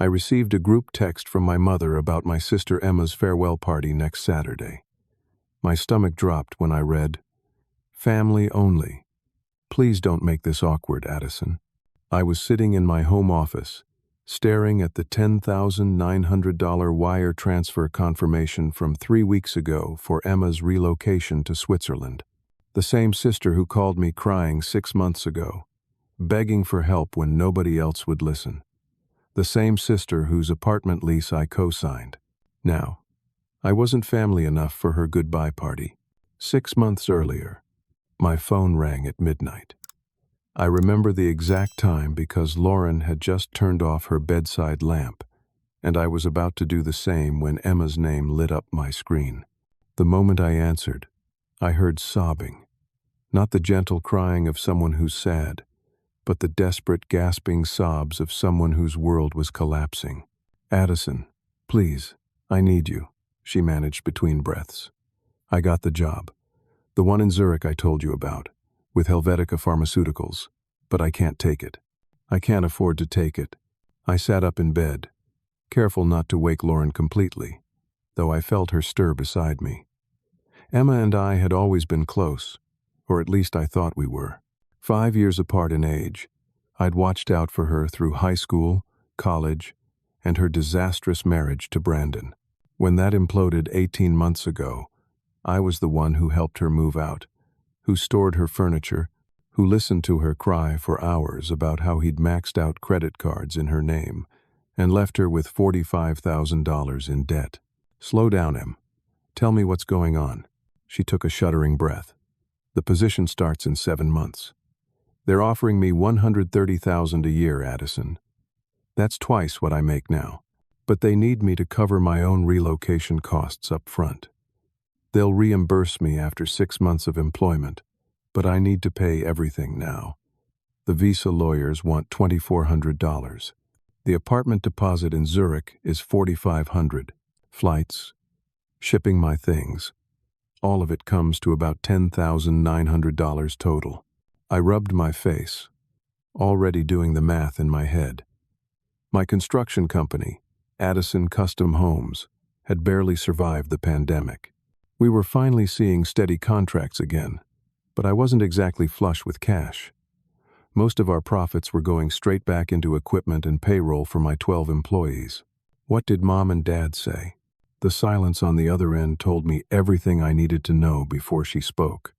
I received a group text from my mother about my sister Emma's farewell party next Saturday. My stomach dropped when I read, "Family only. Please don't make this awkward, Addison." I was sitting in my home office, staring at the $10,900 wire transfer confirmation from 3 weeks ago for Emma's relocation to Switzerland. The same sister who called me crying 6 months ago, begging for help when nobody else would listen. The same sister whose apartment lease I co-signed. Now, I wasn't family enough for her goodbye party. 6 months earlier, my phone rang at midnight. I remember the exact time because Lauren had just turned off her bedside lamp, and I was about to do the same when Emma's name lit up my screen. The moment I answered, I heard sobbing. Not the gentle crying of someone who's sad, but the desperate gasping sobs of someone whose world was collapsing. "Addison, please, I need you," she managed between breaths. "I got the job. The one in Zurich I told you about, with Helvetica Pharmaceuticals, but I can't take it. I can't afford to take it." I sat up in bed, careful not to wake Lauren completely, though I felt her stir beside me. Emma and I had always been close, or at least I thought we were. 5 years apart in age, I'd watched out for her through high school, college, and her disastrous marriage to Brandon. When that imploded 18 months ago, I was the one who helped her move out, who stored her furniture, who listened to her cry for hours about how he'd maxed out credit cards in her name and left her with $45,000 in debt. "Slow down, Em. Tell me what's going on." She took a shuddering breath. "The position starts in 7 months. They're offering me $130,000 a year, Addison. That's twice what I make now. But they need me to cover my own relocation costs up front. They'll reimburse me after 6 months of employment, but I need to pay everything now. The visa lawyers want $2,400. The apartment deposit in Zurich is $4,500. Flights, shipping my things. All of it comes to about $10,900 total." I rubbed my face, already doing the math in my head. My construction company, Addison Custom Homes, had barely survived the pandemic. We were finally seeing steady contracts again, but I wasn't exactly flush with cash. Most of our profits were going straight back into equipment and payroll for my 12 employees. What did Mom and Dad say? The silence on the other end told me everything I needed to know before she spoke.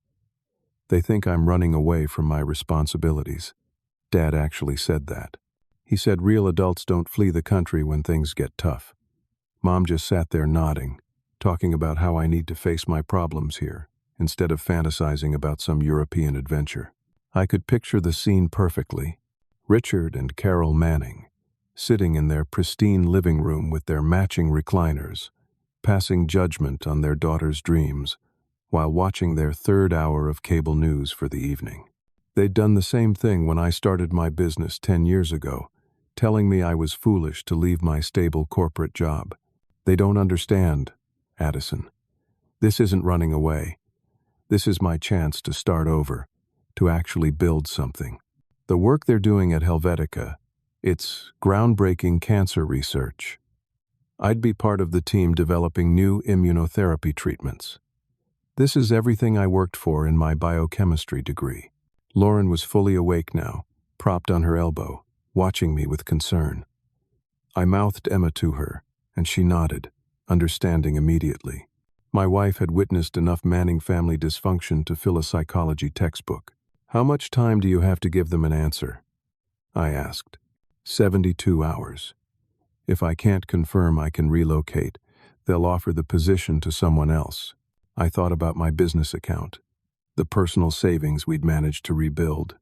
"They think I'm running away from my responsibilities." Dad actually said that. He said real adults don't flee the country when things get tough. Mom just sat there nodding, talking about how I need to face my problems here, instead of fantasizing about some European adventure. I could picture the scene perfectly. Richard and Carol Manning, sitting in their pristine living room with their matching recliners, passing judgment on their daughter's dreams, while watching their 3rd hour of cable news for the evening. They'd done the same thing when I started my business 10 years ago, telling me I was foolish to leave my stable corporate job. They don't understand, Addison. This isn't running away. This is my chance to start over, to actually build something. The work they're doing at Helvetica, it's groundbreaking cancer research. I'd be part of the team developing new immunotherapy treatments. This is everything I worked for in my biochemistry degree. Lauren was fully awake now, propped on her elbow, watching me with concern. I mouthed Emma to her, and she nodded, understanding immediately. My wife had witnessed enough Manning family dysfunction to fill a psychology textbook. "How much time do you have to give them an answer?" I asked. 72 hours. If I can't confirm I can relocate, they'll offer the position to someone else. I thought about my business account, the personal savings we'd managed to rebuild,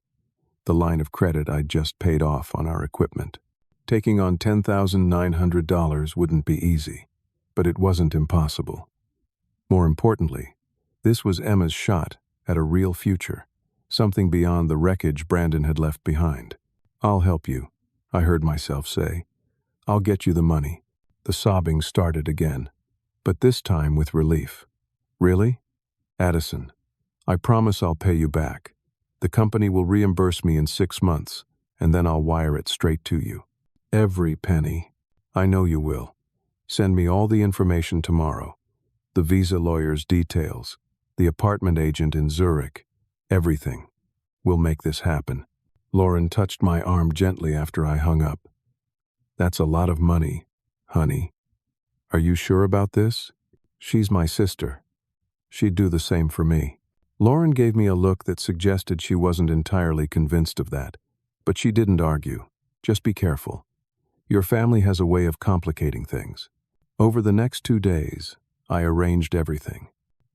the line of credit I'd just paid off on our equipment. Taking on $10,900 wouldn't be easy, but it wasn't impossible. More importantly, this was Emma's shot at a real future, something beyond the wreckage Brandon had left behind. "I'll help you," I heard myself say. "I'll get you the money." The sobbing started again, but this time with relief. "Really? Addison, I promise I'll pay you back. The company will reimburse me in 6 months, and then I'll wire it straight to you. Every penny." I know you will. Send me all the information tomorrow. The visa lawyer's details, the apartment agent in Zurich, everything. We'll make this happen. Lauren touched my arm gently after I hung up. That's a lot of money, honey. Are you sure about this? She's my sister. She'd do the same for me. Lauren gave me a look that suggested she wasn't entirely convinced of that, but she didn't argue. Just be careful. Your family has a way of complicating things. Over the next 2 days, I arranged everything.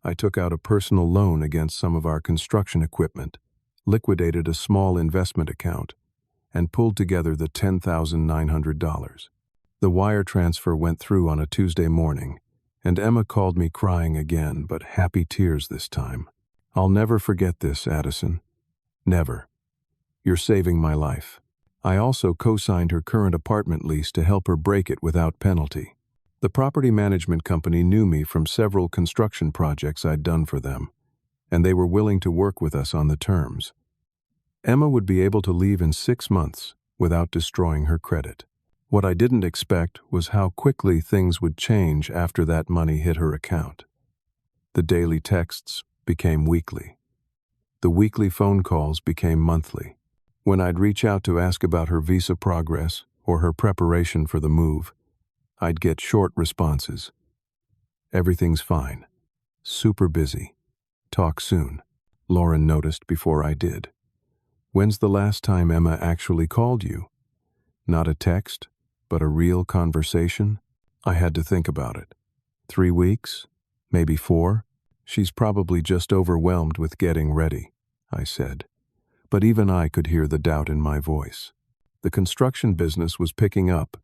I took out a personal loan against some of our construction equipment, liquidated a small investment account, and pulled together the $10,900. The wire transfer went through on a Tuesday morning, and Emma called me crying again, but happy tears this time. I'll never forget this, Addison. Never. You're saving my life. I also co-signed her current apartment lease to help her break it without penalty. The property management company knew me from several construction projects I'd done for them, and they were willing to work with us on the terms. Emma would be able to leave in 6 months without destroying her credit. What I didn't expect was how quickly things would change after that money hit her account. The daily texts became weekly. The weekly phone calls became monthly. When I'd reach out to ask about her visa progress or her preparation for the move, I'd get short responses. Everything's fine. Super busy. Talk soon. Lauren noticed before I did. When's the last time Emma actually called you? Not a text, but a real conversation? I had to think about it. 3 weeks? Maybe 4? She's probably just overwhelmed with getting ready, I said. But even I could hear the doubt in my voice. The construction business was picking up,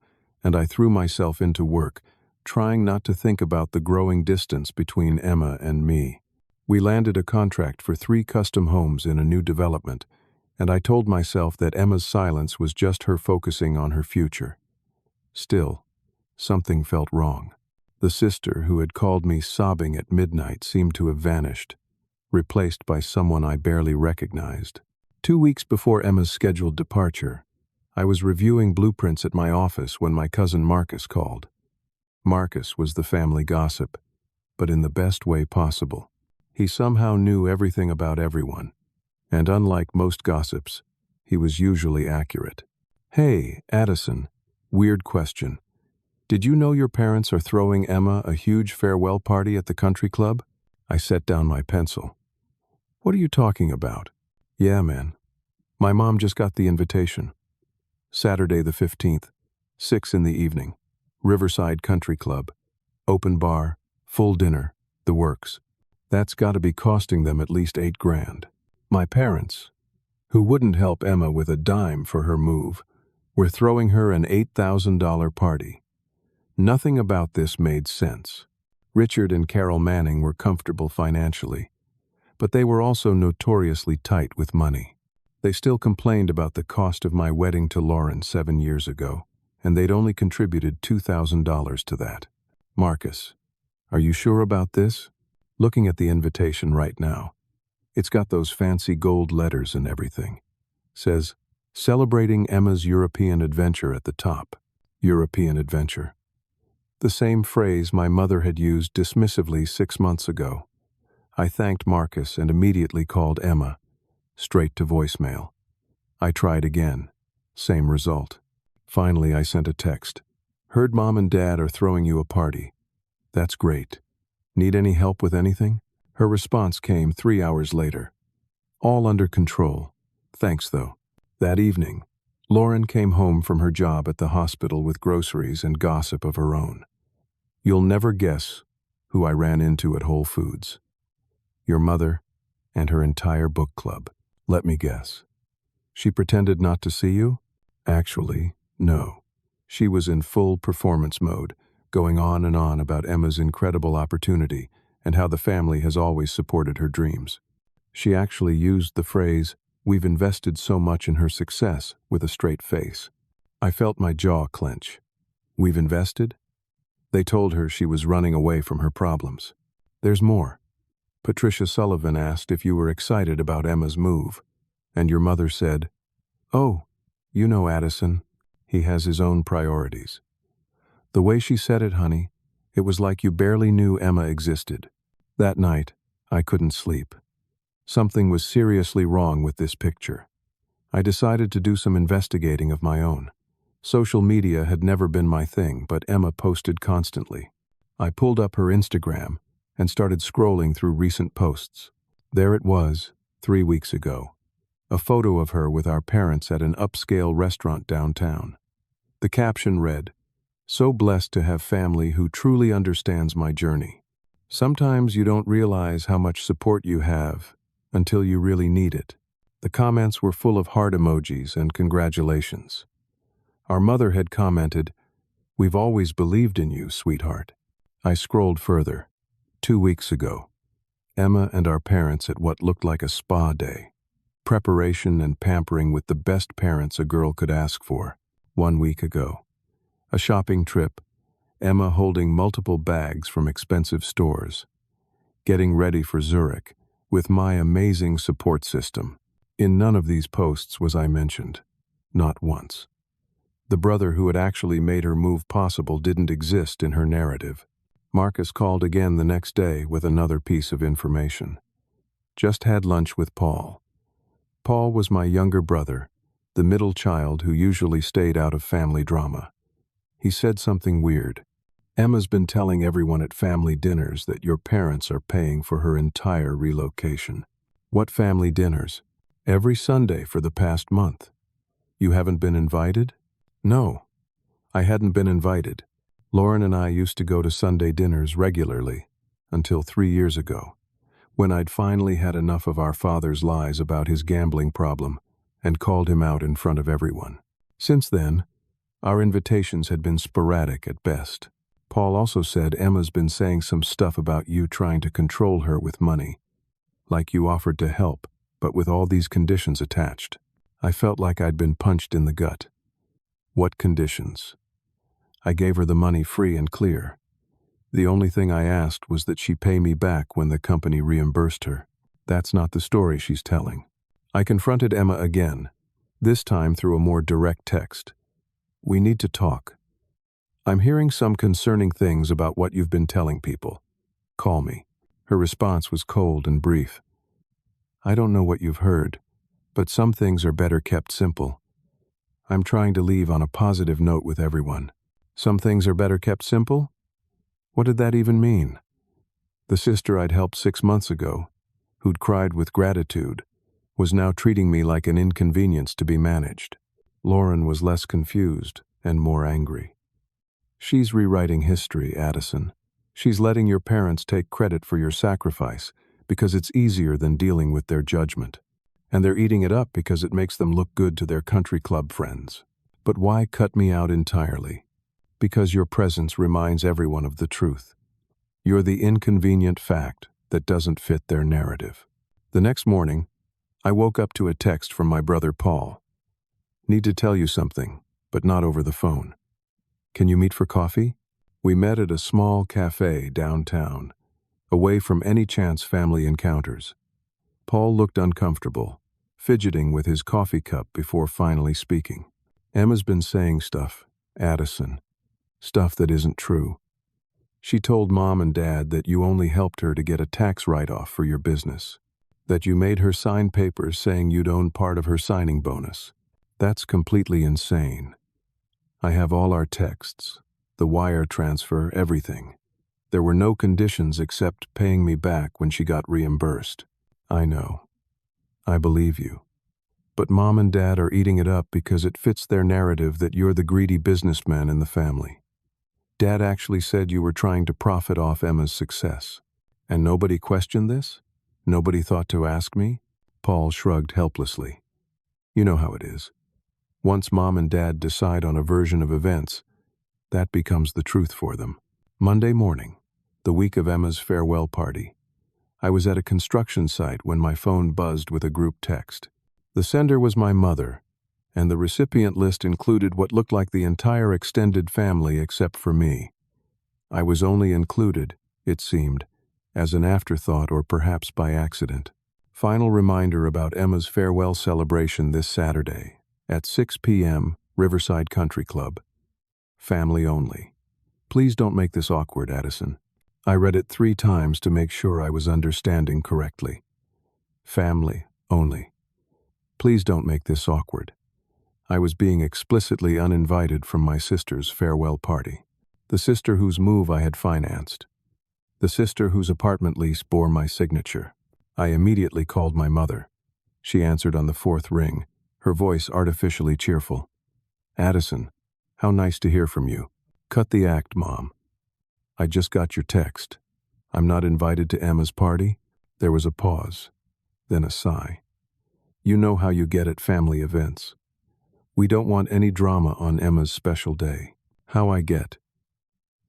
and I threw myself into work, trying not to think about the growing distance between Emma and me. We landed a contract for 3 custom homes in a new development, and I told myself that Emma's silence was just her focusing on her future. Still, something felt wrong. The sister who had called me sobbing at midnight seemed to have vanished, replaced by someone I barely recognized. 2 weeks before Emma's scheduled departure, I was reviewing blueprints at my office when my cousin Marcus called. Marcus was the family gossip, but in the best way possible. He somehow knew everything about everyone, and unlike most gossips, he was usually accurate. Hey, Addison, weird question. Did you know your parents are throwing Emma a huge farewell party at the country club? I set down my pencil. What are you talking about? Yeah, man. My mom just got the invitation. Saturday the 15th, 6 in the evening. Riverside Country Club. Open bar, full dinner, the works. That's got to be costing them at least $8,000. My parents, who wouldn't help Emma with a dime for her move, were throwing her an $8,000 party. Nothing about this made sense. Richard and Carol Manning were comfortable financially, but they were also notoriously tight with money. They still complained about the cost of my wedding to Lauren 7 years ago, and they'd only contributed $2,000 to that. Marcus, are you sure about this? Looking at the invitation right now. It's got those fancy gold letters and everything. Says, celebrating Emma's European adventure at the top. European adventure. The same phrase my mother had used dismissively 6 months ago. I thanked Marcus and immediately called Emma. Straight to voicemail. I tried again. Same result. Finally, I sent a text. Heard Mom and Dad are throwing you a party. That's great. Need any help with anything? Her response came 3 hours later. All under control. Thanks, though. That evening, Lauren came home from her job at the hospital with groceries and gossip of her own. You'll never guess who I ran into at Whole Foods. Your mother and her entire book club. Let me guess. She pretended not to see you? Actually, no. She was in full performance mode, going on and on about Emma's incredible opportunity and how the family has always supported her dreams. She actually used the phrase, "We've invested so much in her success," with a straight face. I felt my jaw clench. We've invested? They told her she was running away from her problems. There's more. Patricia Sullivan asked if you were excited about Emma's move, and your mother said, "Oh, you know Addison. He has his own priorities." The way she said it, honey, it was like you barely knew Emma existed. That night, I couldn't sleep. Something was seriously wrong with this picture. I decided to do some investigating of my own. Social media had never been my thing, but Emma posted constantly. I pulled up her Instagram and started scrolling through recent posts. There it was, 3 weeks ago. A photo of her with our parents at an upscale restaurant downtown. The caption read, "So blessed to have family who truly understands my journey. Sometimes you don't realize how much support you have until you really need it." The comments were full of heart emojis and congratulations. Our mother had commented, "We've always believed in you, sweetheart." I scrolled further. 2 weeks ago, Emma and our parents at what looked like a spa day. Preparation and pampering with the best parents a girl could ask for. 1 week ago, a shopping trip, Emma holding multiple bags from expensive stores. Getting ready for Zurich with my amazing support system. In none of these posts was I mentioned. Not once. The brother who had actually made her move possible didn't exist in her narrative. Marcus called again the next day with another piece of information. Just had lunch with Paul. Paul was my younger brother, the middle child who usually stayed out of family drama. He said something weird. "Emma's been telling everyone at family dinners that your parents are paying for her entire relocation." "What family dinners?" "Every Sunday for the past month." "You haven't been invited?" "No, I hadn't been invited. Lauren and I used to go to Sunday dinners regularly, until 3 years ago, when I'd finally had enough of our father's lies about his gambling problem and called him out in front of everyone. Since then, our invitations had been sporadic at best. Paul also said Emma's been saying some stuff about you trying to control her with money, like you offered to help, but with all these conditions attached. I felt like I'd been punched in the gut. What conditions? I gave her the money free and clear. The only thing I asked was that she pay me back when the company reimbursed her. That's not the story she's telling. I confronted Emma again, this time through a more direct text. "We need to talk. I'm hearing some concerning things about what you've been telling people. Call me." Her response was cold and brief. "I don't know what you've heard, but some things are better kept simple. I'm trying to leave on a positive note with everyone." Some things are better kept simple? What did that even mean? The sister I'd helped 6 months ago, who'd cried with gratitude, was now treating me like an inconvenience to be managed. Lauren was less confused and more angry. "She's rewriting history, Addison. She's letting your parents take credit for your sacrifice because it's easier than dealing with their judgment. And they're eating it up because it makes them look good to their country club friends. But why cut me out entirely? Because your presence reminds everyone of the truth. You're the inconvenient fact that doesn't fit their narrative." The next morning, I woke up to a text from my brother Paul. "Need to tell you something, but not over the phone. Can you meet for coffee?" We met at a small cafe downtown, away from any chance family encounters. Paul looked uncomfortable, fidgeting with his coffee cup before finally speaking. "Emma's been saying stuff, Addison. Stuff that isn't true. She told Mom and Dad that you only helped her to get a tax write-off for your business. That you made her sign papers saying you'd own part of her signing bonus. That's completely insane. I have all our texts, the wire transfer, everything. There were no conditions except paying me back when she got reimbursed. I know. I believe you. But Mom and Dad are eating it up because it fits their narrative that you're the greedy businessman in the family. Dad actually said you were trying to profit off Emma's success. And nobody questioned this? Nobody thought to ask me?" Paul shrugged helplessly. "You know how it is. Once Mom and Dad decide on a version of events, that becomes the truth for them." Monday morning, the week of Emma's farewell party. I was at a construction site when my phone buzzed with a group text. The sender was my mother, and the recipient list included what looked like the entire extended family except for me. I was only included, it seemed, as an afterthought or perhaps by accident. Final reminder about Emma's farewell celebration this Saturday, at 6 p.m., Riverside Country Club. Family only. Please don't make this awkward, Addison. I read it 3 times to make sure I was understanding correctly. Family only. Please don't make this awkward. I was being explicitly uninvited from my sister's farewell party. The sister whose move I had financed. The sister whose apartment lease bore my signature. I immediately called my mother. She answered on the 4th ring, her voice artificially cheerful. Addison, how nice to hear from you. Cut the act, Mom. I just got your text. I'm not invited to Emma's party? There was a pause, then a sigh. You know how you get at family events. We don't want any drama on Emma's special day. How I get.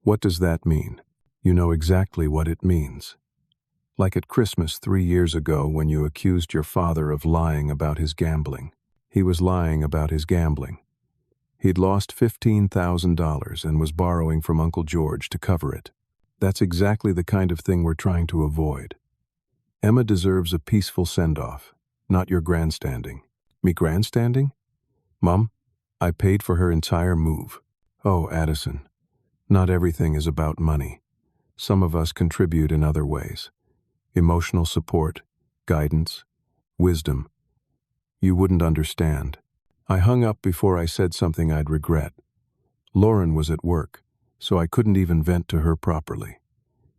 What does that mean? You know exactly what it means. Like at Christmas 3 years ago when you accused your father of lying about his gambling. He was lying about his gambling. He'd lost $15,000 and was borrowing from Uncle George to cover it. That's exactly the kind of thing we're trying to avoid. Emma deserves a peaceful send-off, not your grandstanding. Me grandstanding? Mom, I paid for her entire move. Oh, Addison, not everything is about money. Some of us contribute in other ways. Emotional support, guidance, wisdom. You wouldn't understand. I hung up before I said something I'd regret. Lauren was at work, so I couldn't even vent to her properly.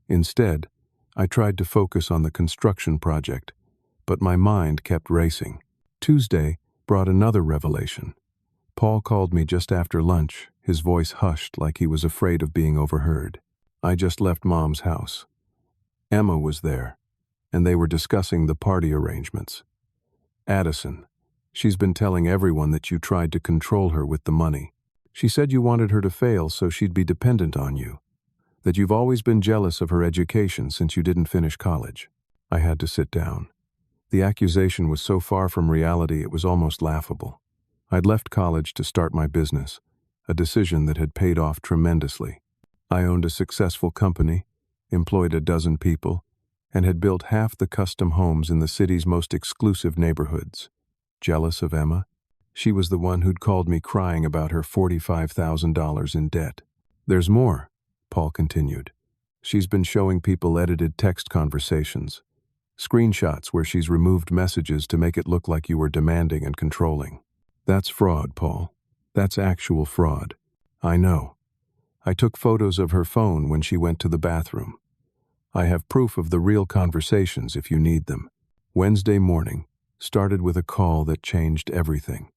Instead, I tried to focus on the construction project, but my mind kept racing. Tuesday brought another revelation. Paul called me just after lunch, his voice hushed like he was afraid of being overheard. I just left Mom's house. Emma was there, and they were discussing the party arrangements. Addison, she's been telling everyone that you tried to control her with the money. She said you wanted her to fail so she'd be dependent on you, that you've always been jealous of her education since you didn't finish college. I had to sit down. The accusation was so far from reality it was almost laughable. I'd left college to start my business, a decision that had paid off tremendously. I owned a successful company, employed a dozen people, and had built half the custom homes in the city's most exclusive neighborhoods. Jealous of Emma? She was the one who'd called me crying about her $45,000 in debt. There's more, Paul continued. She's been showing people edited text conversations, screenshots where she's removed messages to make it look like you were demanding and controlling. That's fraud, Paul. That's actual fraud. I know. I took photos of her phone when she went to the bathroom. I have proof of the real conversations if you need them. Wednesday morning started with a call that changed everything.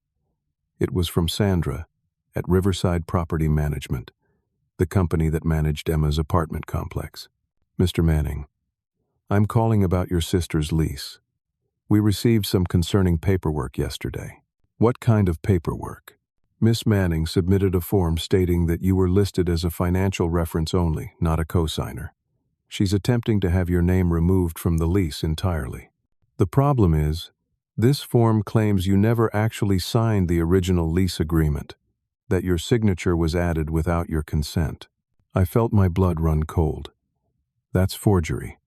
It was from Sandra at Riverside Property Management, the company that managed Emma's apartment complex. Mr. Manning, I'm calling about your sister's lease. We received some concerning paperwork yesterday. What kind of paperwork? Miss Manning submitted a form stating that you were listed as a financial reference only, not a cosigner. She's attempting to have your name removed from the lease entirely. The problem is, this form claims you never actually signed the original lease agreement, that your signature was added without your consent. I felt my blood run cold. That's forgery.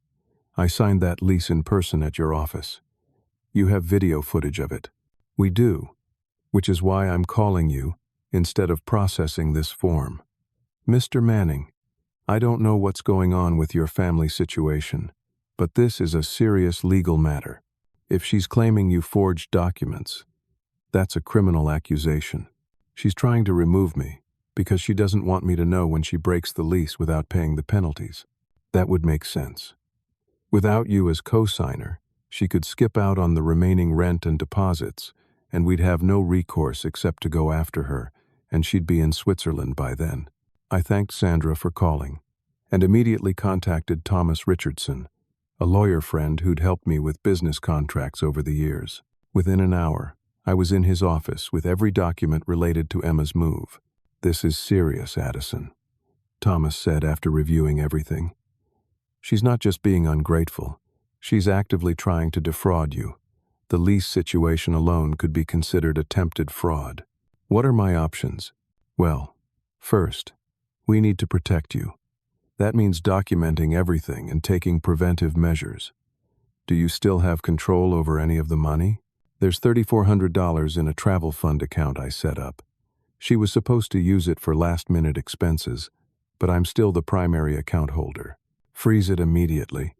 I signed that lease in person at your office. You have video footage of it. We do, which is why I'm calling you instead of processing this form. Mr. Manning, I don't know what's going on with your family situation, but this is a serious legal matter. If she's claiming you forged documents, that's a criminal accusation. She's trying to remove me because she doesn't want me to know when she breaks the lease without paying the penalties. That would make sense. Without you as co-signer, she could skip out on the remaining rent and deposits, and we'd have no recourse except to go after her, and she'd be in Switzerland by then. I thanked Sandra for calling, and immediately contacted Thomas Richardson, a lawyer friend who'd helped me with business contracts over the years. Within an hour, I was in his office with every document related to Emma's move. This is serious, Addison, Thomas said after reviewing everything. She's not just being ungrateful, she's actively trying to defraud you. The lease situation alone could be considered attempted fraud. What are my options? Well, first, we need to protect you. That means documenting everything and taking preventive measures. Do you still have control over any of the money? There's $3,400 in a travel fund account I set up. She was supposed to use it for last-minute expenses, but I'm still the primary account holder. Freeze it immediately.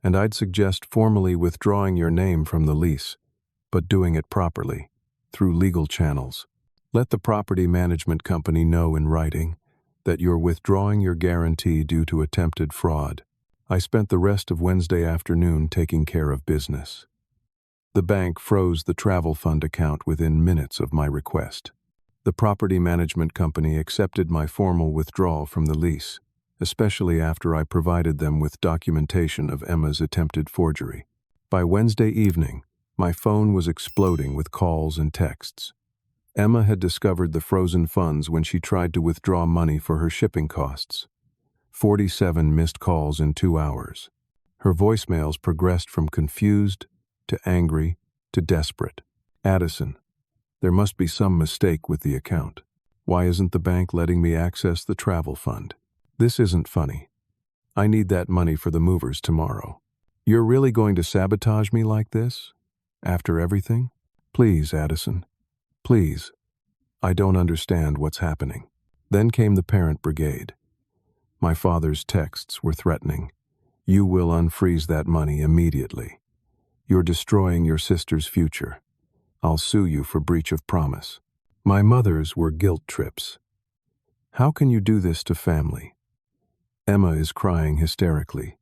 And I'd suggest formally withdrawing your name from the lease, but doing it properly, through legal channels. Let the property management company know in writing that you're withdrawing your guarantee due to attempted fraud. I spent the rest of Wednesday afternoon taking care of business. The bank froze the travel fund account within minutes of my request. The property management company accepted my formal withdrawal from the lease, especially after I provided them with documentation of Emma's attempted forgery. By Wednesday evening, my phone was exploding with calls and texts. Emma had discovered the frozen funds when she tried to withdraw money for her shipping costs. 47 missed calls in 2 hours. Her voicemails progressed from confused to angry to desperate. Addison, there must be some mistake with the account. Why isn't the bank letting me access the travel fund? This isn't funny. I need that money for the movers tomorrow. You're really going to sabotage me like this? After everything? Please, Addison. Please. I don't understand what's happening. Then came the parent brigade. My father's texts were threatening. You will unfreeze that money immediately. You're destroying your sister's future. I'll sue you for breach of promise. My mother's were guilt trips. How can you do this to family? Emma is crying hysterically.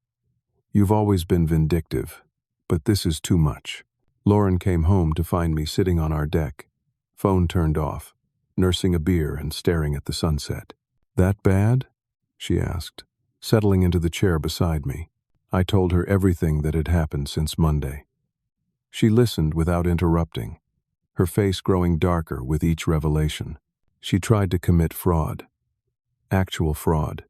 You've always been vindictive, but this is too much. Lauren came home to find me sitting on our deck, phone turned off, nursing a beer and staring at the sunset. That bad? She asked, settling into the chair beside me. I told her everything that had happened since Monday. She listened without interrupting, her face growing darker with each revelation. She tried to commit fraud. Actual fraud.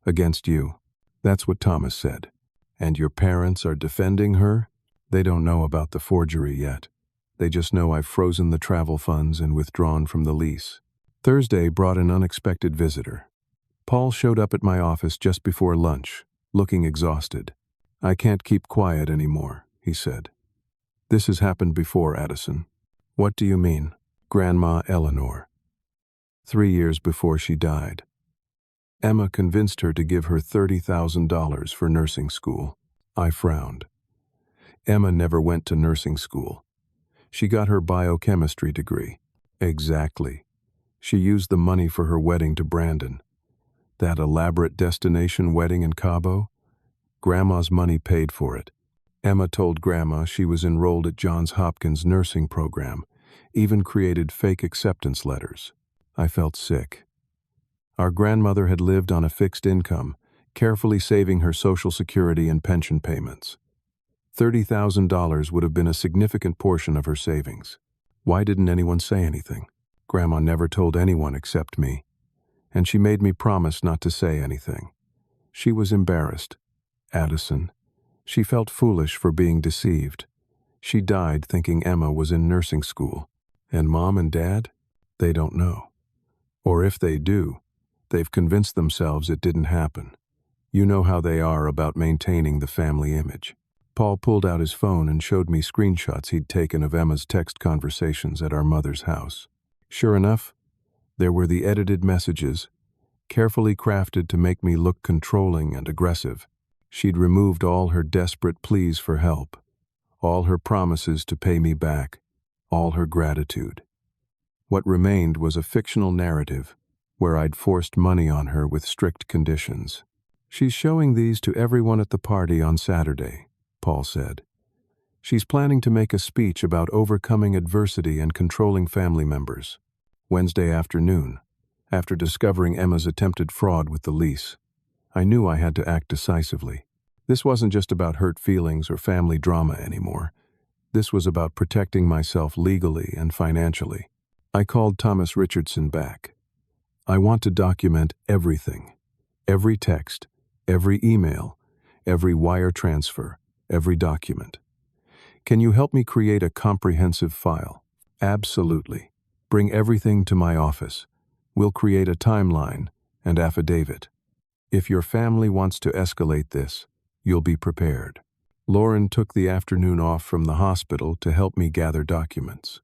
Against you. That's what Thomas said. And your parents are defending her? They don't know about the forgery yet. They just know I've frozen the travel funds and withdrawn from the lease. Thursday brought an unexpected visitor. Paul showed up at my office just before lunch, looking exhausted. I can't keep quiet anymore, he said. This has happened before, Addison. What do you mean? Grandma Eleanor. 3 years before she died. Emma convinced her to give her $30,000 for nursing school. I frowned. Emma never went to nursing school. She got her biochemistry degree. Exactly. She used the money for her wedding to Brandon. That elaborate destination wedding in Cabo? Grandma's money paid for it. Emma told Grandma she was enrolled at Johns Hopkins nursing program, even created fake acceptance letters. I felt sick. Our grandmother had lived on a fixed income, carefully saving her Social Security and pension payments. $30,000 would have been a significant portion of her savings. Why didn't anyone say anything? Grandma never told anyone except me, and she made me promise not to say anything. She was embarrassed. Addison. She felt foolish for being deceived. She died thinking Emma was in nursing school. And Mom and Dad? They don't know. Or if they do, they've convinced themselves it didn't happen. You know how they are about maintaining the family image. Paul pulled out his phone and showed me screenshots he'd taken of Emma's text conversations at our mother's house. Sure enough, there were the edited messages, carefully crafted to make me look controlling and aggressive. She'd removed all her desperate pleas for help, all her promises to pay me back, all her gratitude. What remained was a fictional narrative where I'd forced money on her with strict conditions. She's showing these to everyone at the party on Saturday, Paul said. She's planning to make a speech about overcoming adversity and controlling family members. Wednesday afternoon, after discovering Emma's attempted fraud with the lease, I knew I had to act decisively. This wasn't just about hurt feelings or family drama anymore. This was about protecting myself legally and financially. I called Thomas Richardson back. I want to document everything. Every text, every email, every wire transfer, every document. Can you help me create a comprehensive file? Absolutely. Bring everything to my office. We'll create a timeline and affidavit. If your family wants to escalate this, you'll be prepared. Lauren took the afternoon off from the hospital to help me gather documents.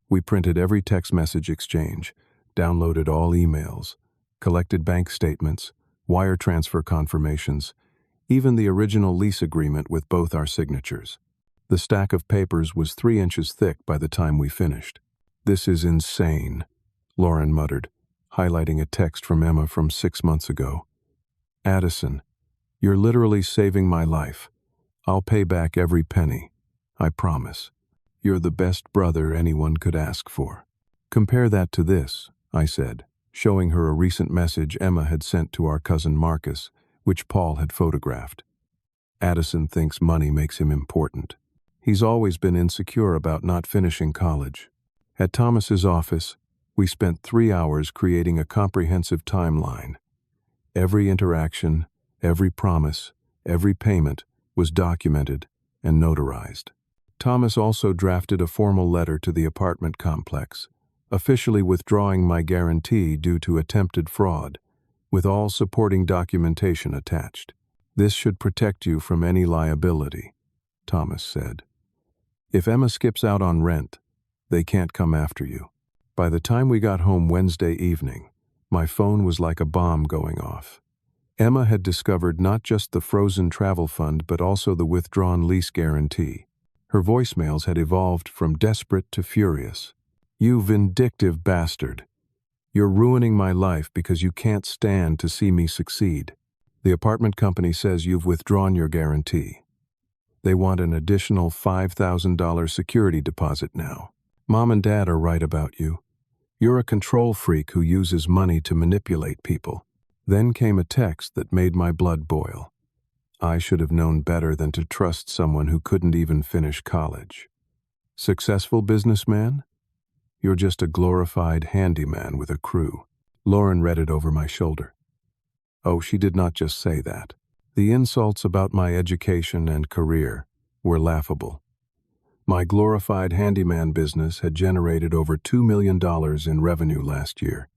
We printed every text message exchange, downloaded all emails, collected bank statements, wire transfer confirmations, even the original lease agreement with both our signatures. The stack of papers was 3 inches thick by the time we finished. "This is insane," Lauren muttered, highlighting a text from Emma from 6 months ago. "Addison, you're literally saving my life. I'll pay back every penny. I promise. You're the best brother anyone could ask for." "Compare that to this," I said, showing her a recent message Emma had sent to our cousin Marcus, which Paul had photographed. "Addison thinks money makes him important. He's always been insecure about not finishing college." At Thomas's office, we spent 3 hours creating a comprehensive timeline. Every interaction, every promise, every payment was documented and notarized. Thomas also drafted a formal letter to the apartment complex, officially withdrawing my guarantee due to attempted fraud, with all supporting documentation attached. "This should protect you from any liability," Thomas said. "If Emma skips out on rent, they can't come after you." By the time we got home Wednesday evening, my phone was like a bomb going off. Emma had discovered not just the frozen travel fund but also the withdrawn lease guarantee. Her voicemails had evolved from desperate to furious. "You vindictive bastard. You're ruining my life because you can't stand to see me succeed. The apartment company says you've withdrawn your guarantee. They want an additional $5,000 security deposit now. Mom and Dad are right about you. You're a control freak who uses money to manipulate people." Then came a text that made my blood boil. I should have known better than to trust someone who couldn't even finish college. "Successful businessman? You're just a glorified handyman with a crew." Lauren read it over my shoulder. Oh, she did not just say that. The insults about my education and career were laughable. My glorified handyman business had generated over $2 million in revenue last year.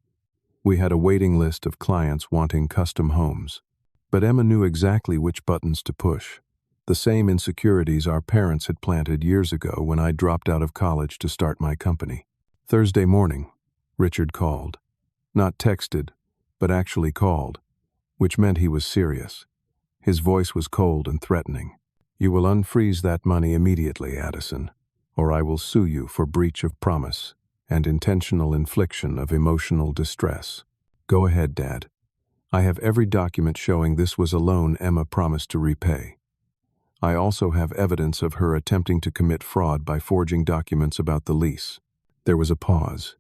We had a waiting list of clients wanting custom homes. But Emma knew exactly which buttons to push. The same insecurities our parents had planted years ago when I dropped out of college to start my company. Thursday morning, Richard called. Not texted, but actually called, which meant he was serious. His voice was cold and threatening. "You will unfreeze that money immediately, Addison, or I will sue you for breach of promise and intentional infliction of emotional distress." "Go ahead, Dad. I have every document showing this was a loan Emma promised to repay. I also have evidence of her attempting to commit fraud by forging documents about the lease." There was a pause.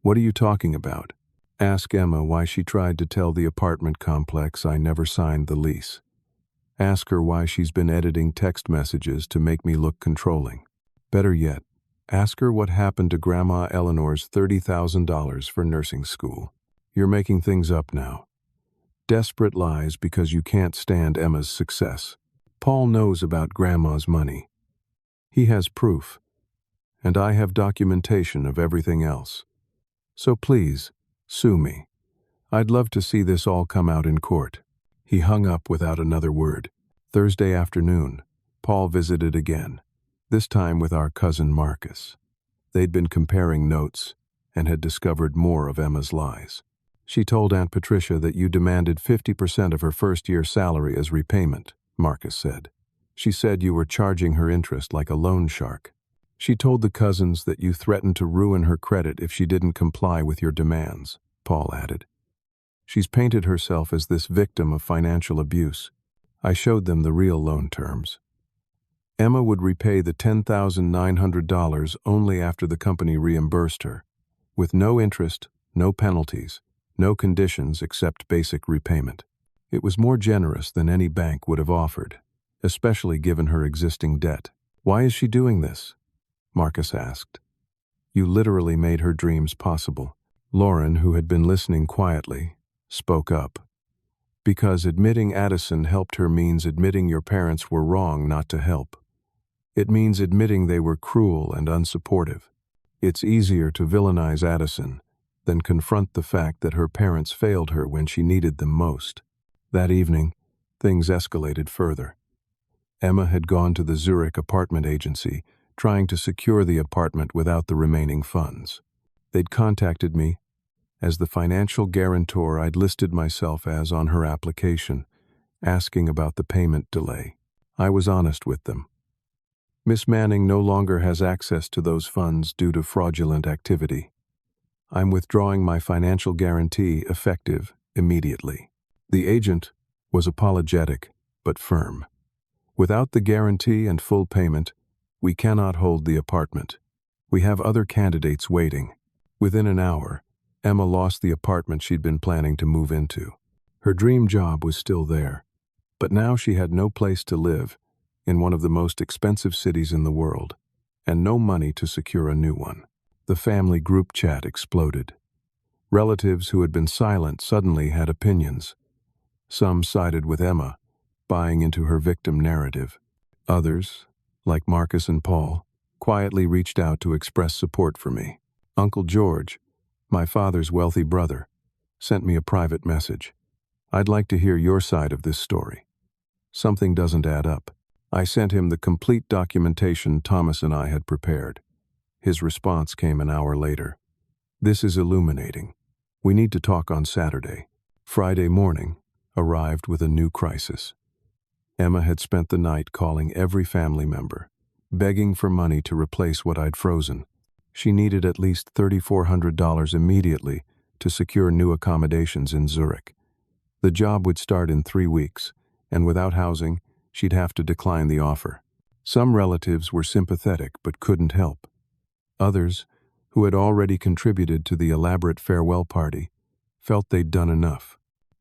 "What are you talking about?" "Ask Emma why she tried to tell the apartment complex I never signed the lease. Ask her why she's been editing text messages to make me look controlling. Better yet, ask her what happened to Grandma Eleanor's $30,000 for nursing school. You're making things up now. Desperate lies because you can't stand Emma's success. Paul knows about Grandma's money. He has proof, and I have documentation of everything else. So please, sue me. I'd love to see this all come out in court." He hung up without another word. Thursday afternoon, Paul visited again, this time with our cousin Marcus. They'd been comparing notes and had discovered more of Emma's lies. "She told Aunt Patricia that you demanded 50% of her first-year salary as repayment," Marcus said. "She said you were charging her interest like a loan shark. She told the cousins that you threatened to ruin her credit if she didn't comply with your demands," Paul added. "She's painted herself as this victim of financial abuse." I showed them the real loan terms. Emma would repay the $10,900 only after the company reimbursed her, with no interest, no penalties, no conditions except basic repayment. It was more generous than any bank would have offered, especially given her existing debt. "Why is she doing this?" Marcus asked. "You literally made her dreams possible." Lauren, who had been listening quietly, spoke up. "Because admitting Addison helped her means admitting your parents were wrong not to help. It means admitting they were cruel and unsupportive. It's easier to villainize Addison than confront the fact that her parents failed her when she needed them most." That evening, things escalated further. Emma had gone to the Zurich apartment agency, trying to secure the apartment without the remaining funds. They'd contacted me, As the financial guarantor I'd listed myself as on her application, asking about the payment delay. I was honest with them. Miss Manning no longer has access to those funds due to fraudulent activity. I'm withdrawing my financial guarantee effective immediately. The agent was apologetic, but firm. Without the guarantee and full payment, we cannot hold the apartment. We have other candidates waiting. Within an hour, Emma lost the apartment she'd been planning to move into. Her dream job was still there, but now she had no place to live in one of the most expensive cities in the world, and no money to secure a new one. The family group chat exploded. Relatives who had been silent suddenly had opinions. Some sided with Emma, buying into her victim narrative. Others, like Marcus and Paul, quietly reached out to express support for me. Uncle George, my father's wealthy brother, sent me a private message. I'd like to hear your side of this story. Something doesn't add up. I sent him the complete documentation Thomas and I had prepared. His response came an hour later. This is illuminating. We need to talk on Saturday. Friday morning arrived with a new crisis. Emma had spent the night calling every family member, begging for money to replace what I'd frozen. She needed at least $3,400 immediately to secure new accommodations in Zurich. The job would start in 3 weeks, and without housing, she'd have to decline the offer. Some relatives were sympathetic but couldn't help. Others, who had already contributed to the elaborate farewell party, felt they'd done enough.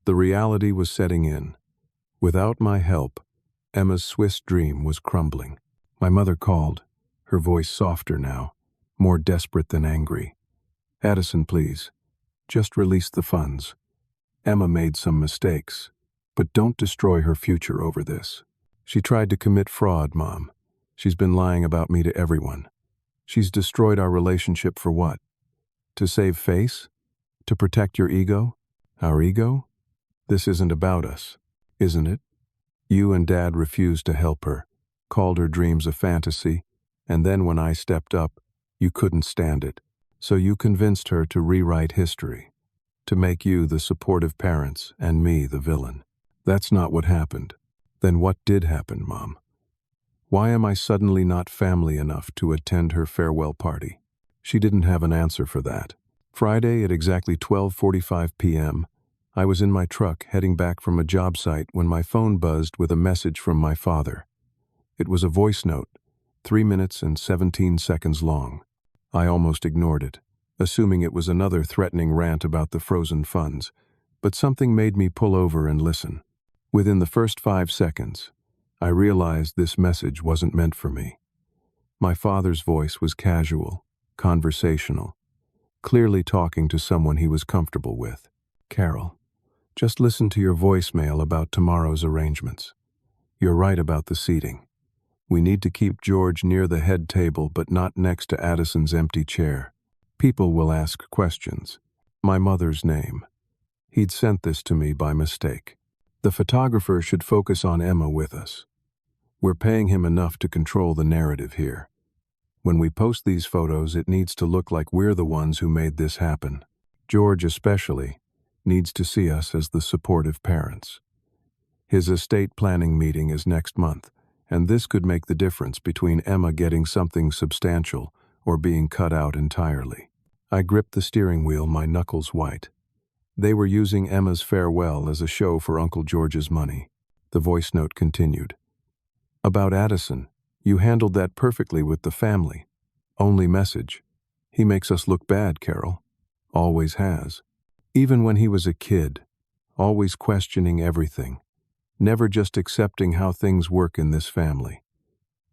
The reality was setting in. Without my help, Emma's Swiss dream was crumbling. My mother called, her voice softer now, more desperate than angry. Addison, please, just release the funds. Emma made some mistakes, but don't destroy her future over this. She tried to commit fraud, Mom. She's been lying about me to everyone. She's destroyed our relationship for what? To save face? To protect your ego? Our ego? This isn't about us, isn't it? You and Dad refused to help her, called her dreams a fantasy, and then when I stepped up, you couldn't stand it. So you convinced her to rewrite history, to make you the supportive parents and me the villain. That's not what happened. Then what did happen, Mom? Why am I suddenly not family enough to attend her farewell party? She didn't have an answer for that. Friday at exactly 12:45 p.m., I was in my truck heading back from a job site when my phone buzzed with a message from my father. It was a voice note, 3 minutes and 17 seconds long. I almost ignored it, assuming it was another threatening rant about the frozen funds, but something made me pull over and listen. Within the first 5 seconds, I realized this message wasn't meant for me. My father's voice was casual, conversational, clearly talking to someone he was comfortable with. Carol, just listen to your voicemail about tomorrow's arrangements. You're right about the seating. We need to keep George near the head table but not next to Addison's empty chair. People will ask questions. My mother's name. He'd sent this to me by mistake. The photographer should focus on Emma with us. We're paying him enough to control the narrative here. When we post these photos, it needs to look like we're the ones who made this happen. George especially needs to see us as the supportive parents. His estate planning meeting is next month, and this could make the difference between Emma getting something substantial or being cut out entirely. I gripped the steering wheel, my knuckles white. They were using Emma's farewell as a show for Uncle George's money. The voice note continued. About Addison, you handled that perfectly with the family. Only message. He makes us look bad, Carol. Always has. Even when he was a kid, always questioning everything. Never just accepting how things work in this family.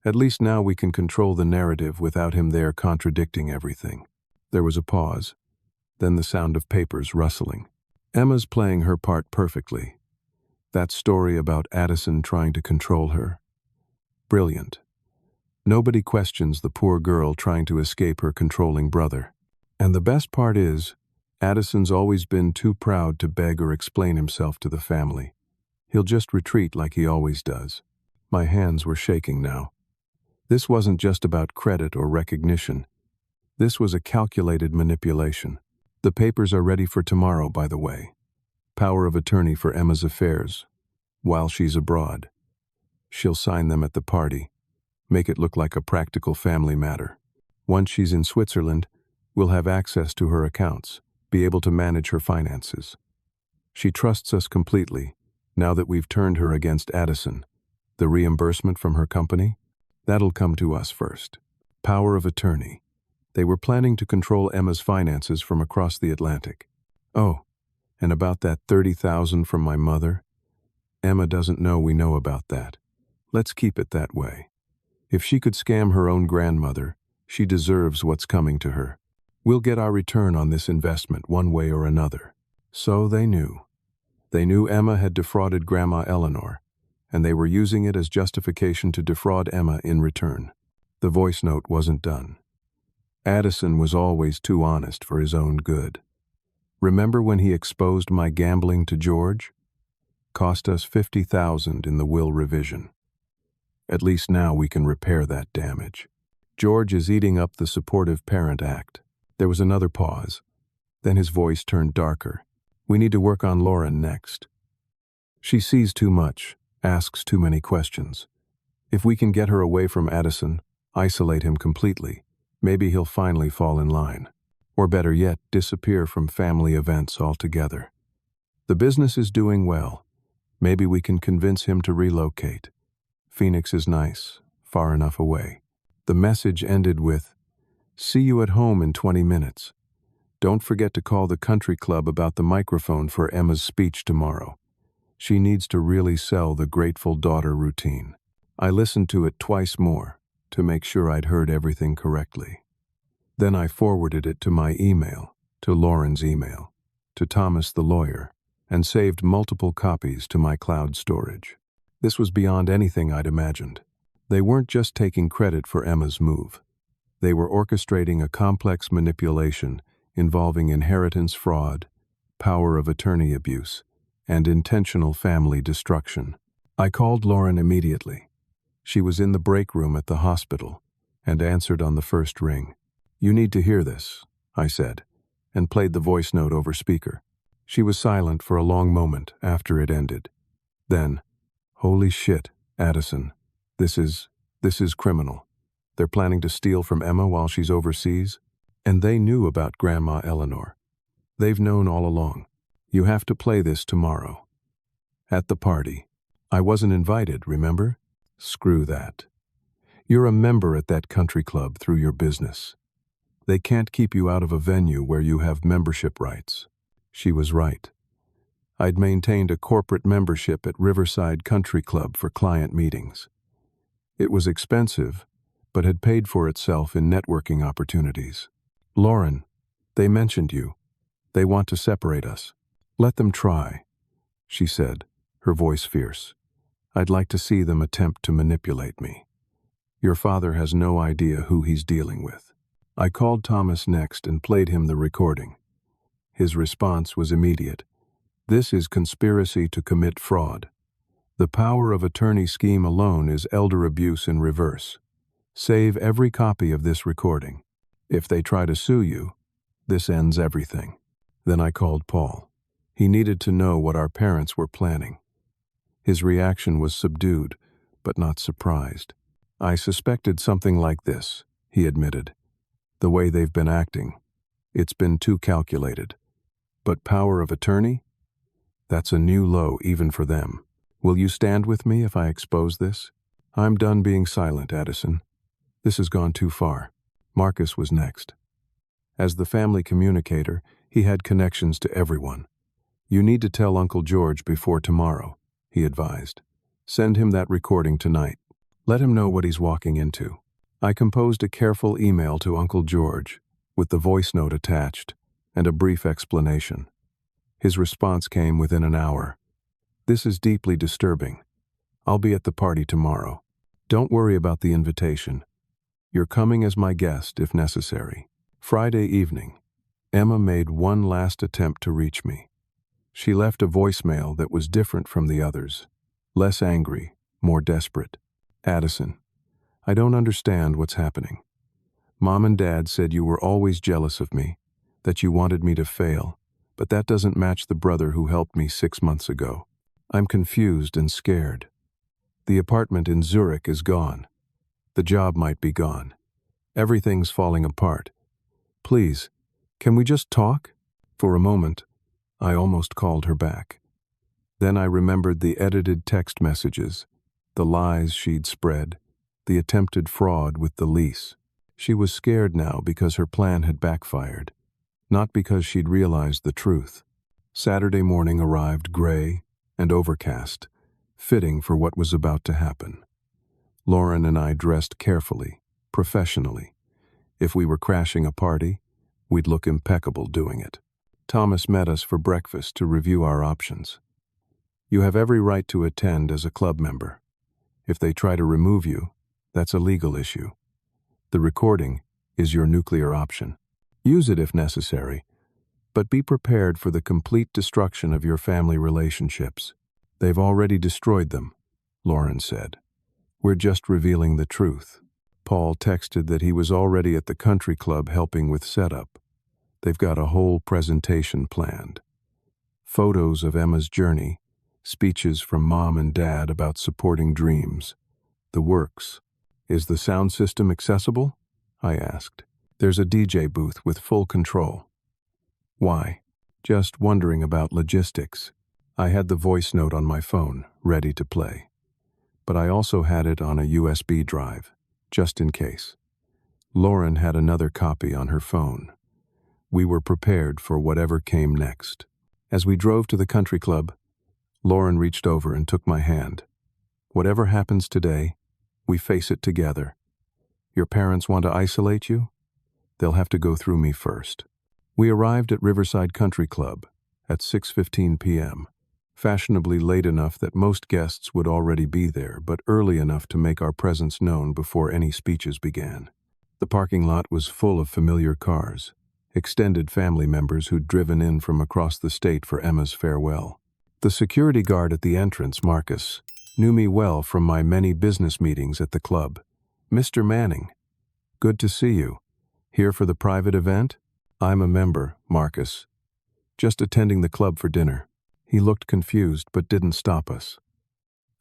At least now we can control the narrative without him there contradicting everything. There was a pause, then the sound of papers rustling. Emma's playing her part perfectly. That story about Addison trying to control her. Brilliant. Nobody questions the poor girl trying to escape her controlling brother. And the best part is, Addison's always been too proud to beg or explain himself to the family. He'll just retreat like he always does. My hands were shaking now. This wasn't just about credit or recognition. This was a calculated manipulation. The papers are ready for tomorrow, by the way. Power of attorney for Emma's affairs, while she's abroad. She'll sign them at the party, make it look like a practical family matter. Once she's in Switzerland, we'll have access to her accounts, be able to manage her finances. She trusts us completely, now that we've turned her against Addison. The reimbursement from her company? That'll come to us first. Power of attorney. They were planning to control Emma's finances from across the Atlantic. Oh, and about that $30,000 from my mother? Emma doesn't know we know about that. Let's keep it that way. If she could scam her own grandmother, she deserves what's coming to her. We'll get our return on this investment one way or another. So they knew. They knew Emma had defrauded Grandma Eleanor, and they were using it as justification to defraud Emma in return. The voice note wasn't done. Addison was always too honest for his own good. Remember when he exposed my gambling to George? Cost us $50,000 in the will revision. At least now we can repair that damage. George is eating up the supportive parent act. There was another pause. Then his voice turned darker. We need to work on Lauren next. She sees too much, asks too many questions. If we can get her away from Addison, isolate him completely, maybe he'll finally fall in line. Or better yet, disappear from family events altogether. The business is doing well. Maybe we can convince him to relocate. Phoenix is nice, far enough away. The message ended with, "See you at home in 20 minutes. Don't forget to call the country club about the microphone for Emma's speech tomorrow. She needs to really sell the Grateful Daughter routine." I listened to it twice more to make sure I'd heard everything correctly. Then I forwarded it to my email, to Lauren's email, to Thomas the lawyer, and saved multiple copies to my cloud storage. This was beyond anything I'd imagined. They weren't just taking credit for Emma's move. They were orchestrating a complex manipulation involving inheritance fraud, power of attorney abuse, and intentional family destruction. I called Lauren immediately. She was in the break room at the hospital and answered on the first ring. "You need to hear this," I said, and played the voice note over speaker. She was silent for a long moment after it ended. Then, "Holy shit, Addison. This is criminal. They're planning to steal from Emma while she's overseas, and they knew about Grandma Eleanor. They've known all along. You have to play this tomorrow. At the party. I wasn't invited, remember? Screw that. You're a member at that country club through your business. They can't keep you out of a venue where you have membership rights." She was right. I'd maintained a corporate membership at Riverside Country Club for client meetings. It was expensive, but had paid for itself in networking opportunities. "Lauren, they mentioned you. They want to separate us. Let them try," she said, her voice fierce. "I'd like to see them attempt to manipulate me. Your father has no idea who he's dealing with." I called Thomas next and played him the recording. His response was immediate. "This is conspiracy to commit fraud. The power of attorney scheme alone is elder abuse in reverse. Save every copy of this recording. If they try to sue you, this ends everything." Then I called Paul. He needed to know what our parents were planning. His reaction was subdued, but not surprised. "I suspected something like this," he admitted. "The way they've been acting. It's been too calculated. But power of attorney? That's a new low even for them. Will you stand with me if I expose this?" "I'm done being silent, Addison. This has gone too far." Marcus was next. As the family communicator, he had connections to everyone. "You need to tell Uncle George before tomorrow," he advised. "Send him that recording tonight. Let him know what he's walking into." I composed a careful email to Uncle George, with the voice note attached, and a brief explanation. His response came within an hour. "This is deeply disturbing. I'll be at the party tomorrow. Don't worry about the invitation. You're coming as my guest if necessary." Friday evening, Emma made one last attempt to reach me. She left a voicemail that was different from the others, less angry, more desperate. "Addison, I don't understand what's happening. Mom and Dad said you were always jealous of me, that you wanted me to fail, but that doesn't match the brother who helped me 6 months ago. I'm confused and scared. The apartment in Zurich is gone. The job might be gone. Everything's falling apart. Please, can we just talk?" For a moment, I almost called her back. Then I remembered the edited text messages, the lies she'd spread, the attempted fraud with the lease. She was scared now because her plan had backfired, not because she'd realized the truth. Saturday morning arrived gray and overcast, fitting for what was about to happen. Lauren and I dressed carefully, professionally. If we were crashing a party, we'd look impeccable doing it. Thomas met us for breakfast to review our options. "You have every right to attend as a club member. If they try to remove you, that's a legal issue. The recording is your nuclear option. Use it if necessary, but be prepared for the complete destruction of your family relationships." "They've already destroyed them," Lauren said. "We're just revealing the truth." Paul texted that he was already at the country club helping with setup. They've got a whole presentation planned. Photos of Emma's journey, speeches from Mom and Dad about supporting dreams. The works. "Is the sound system accessible?" I asked. "There's a DJ booth with full control." "Why?" "Just wondering about logistics." I had the voice note on my phone, ready to play. But I also had it on a USB drive, just in case. Lauren had another copy on her phone. We were prepared for whatever came next. As we drove to the country club, Lauren reached over and took my hand. "Whatever happens today, we face it together. Your parents want to isolate you? They'll have to go through me first." We arrived at Riverside Country Club at 6:15 p.m., fashionably late enough that most guests would already be there, but early enough to make our presence known before any speeches began. The parking lot was full of familiar cars, extended family members who'd driven in from across the state for Emma's farewell. The security guard at the entrance, Marcus, knew me well from my many business meetings at the club. "Mr. Manning, good to see you. Here for the private event?" "I'm a member, Marcus. Just attending the club for dinner." He looked confused but didn't stop us.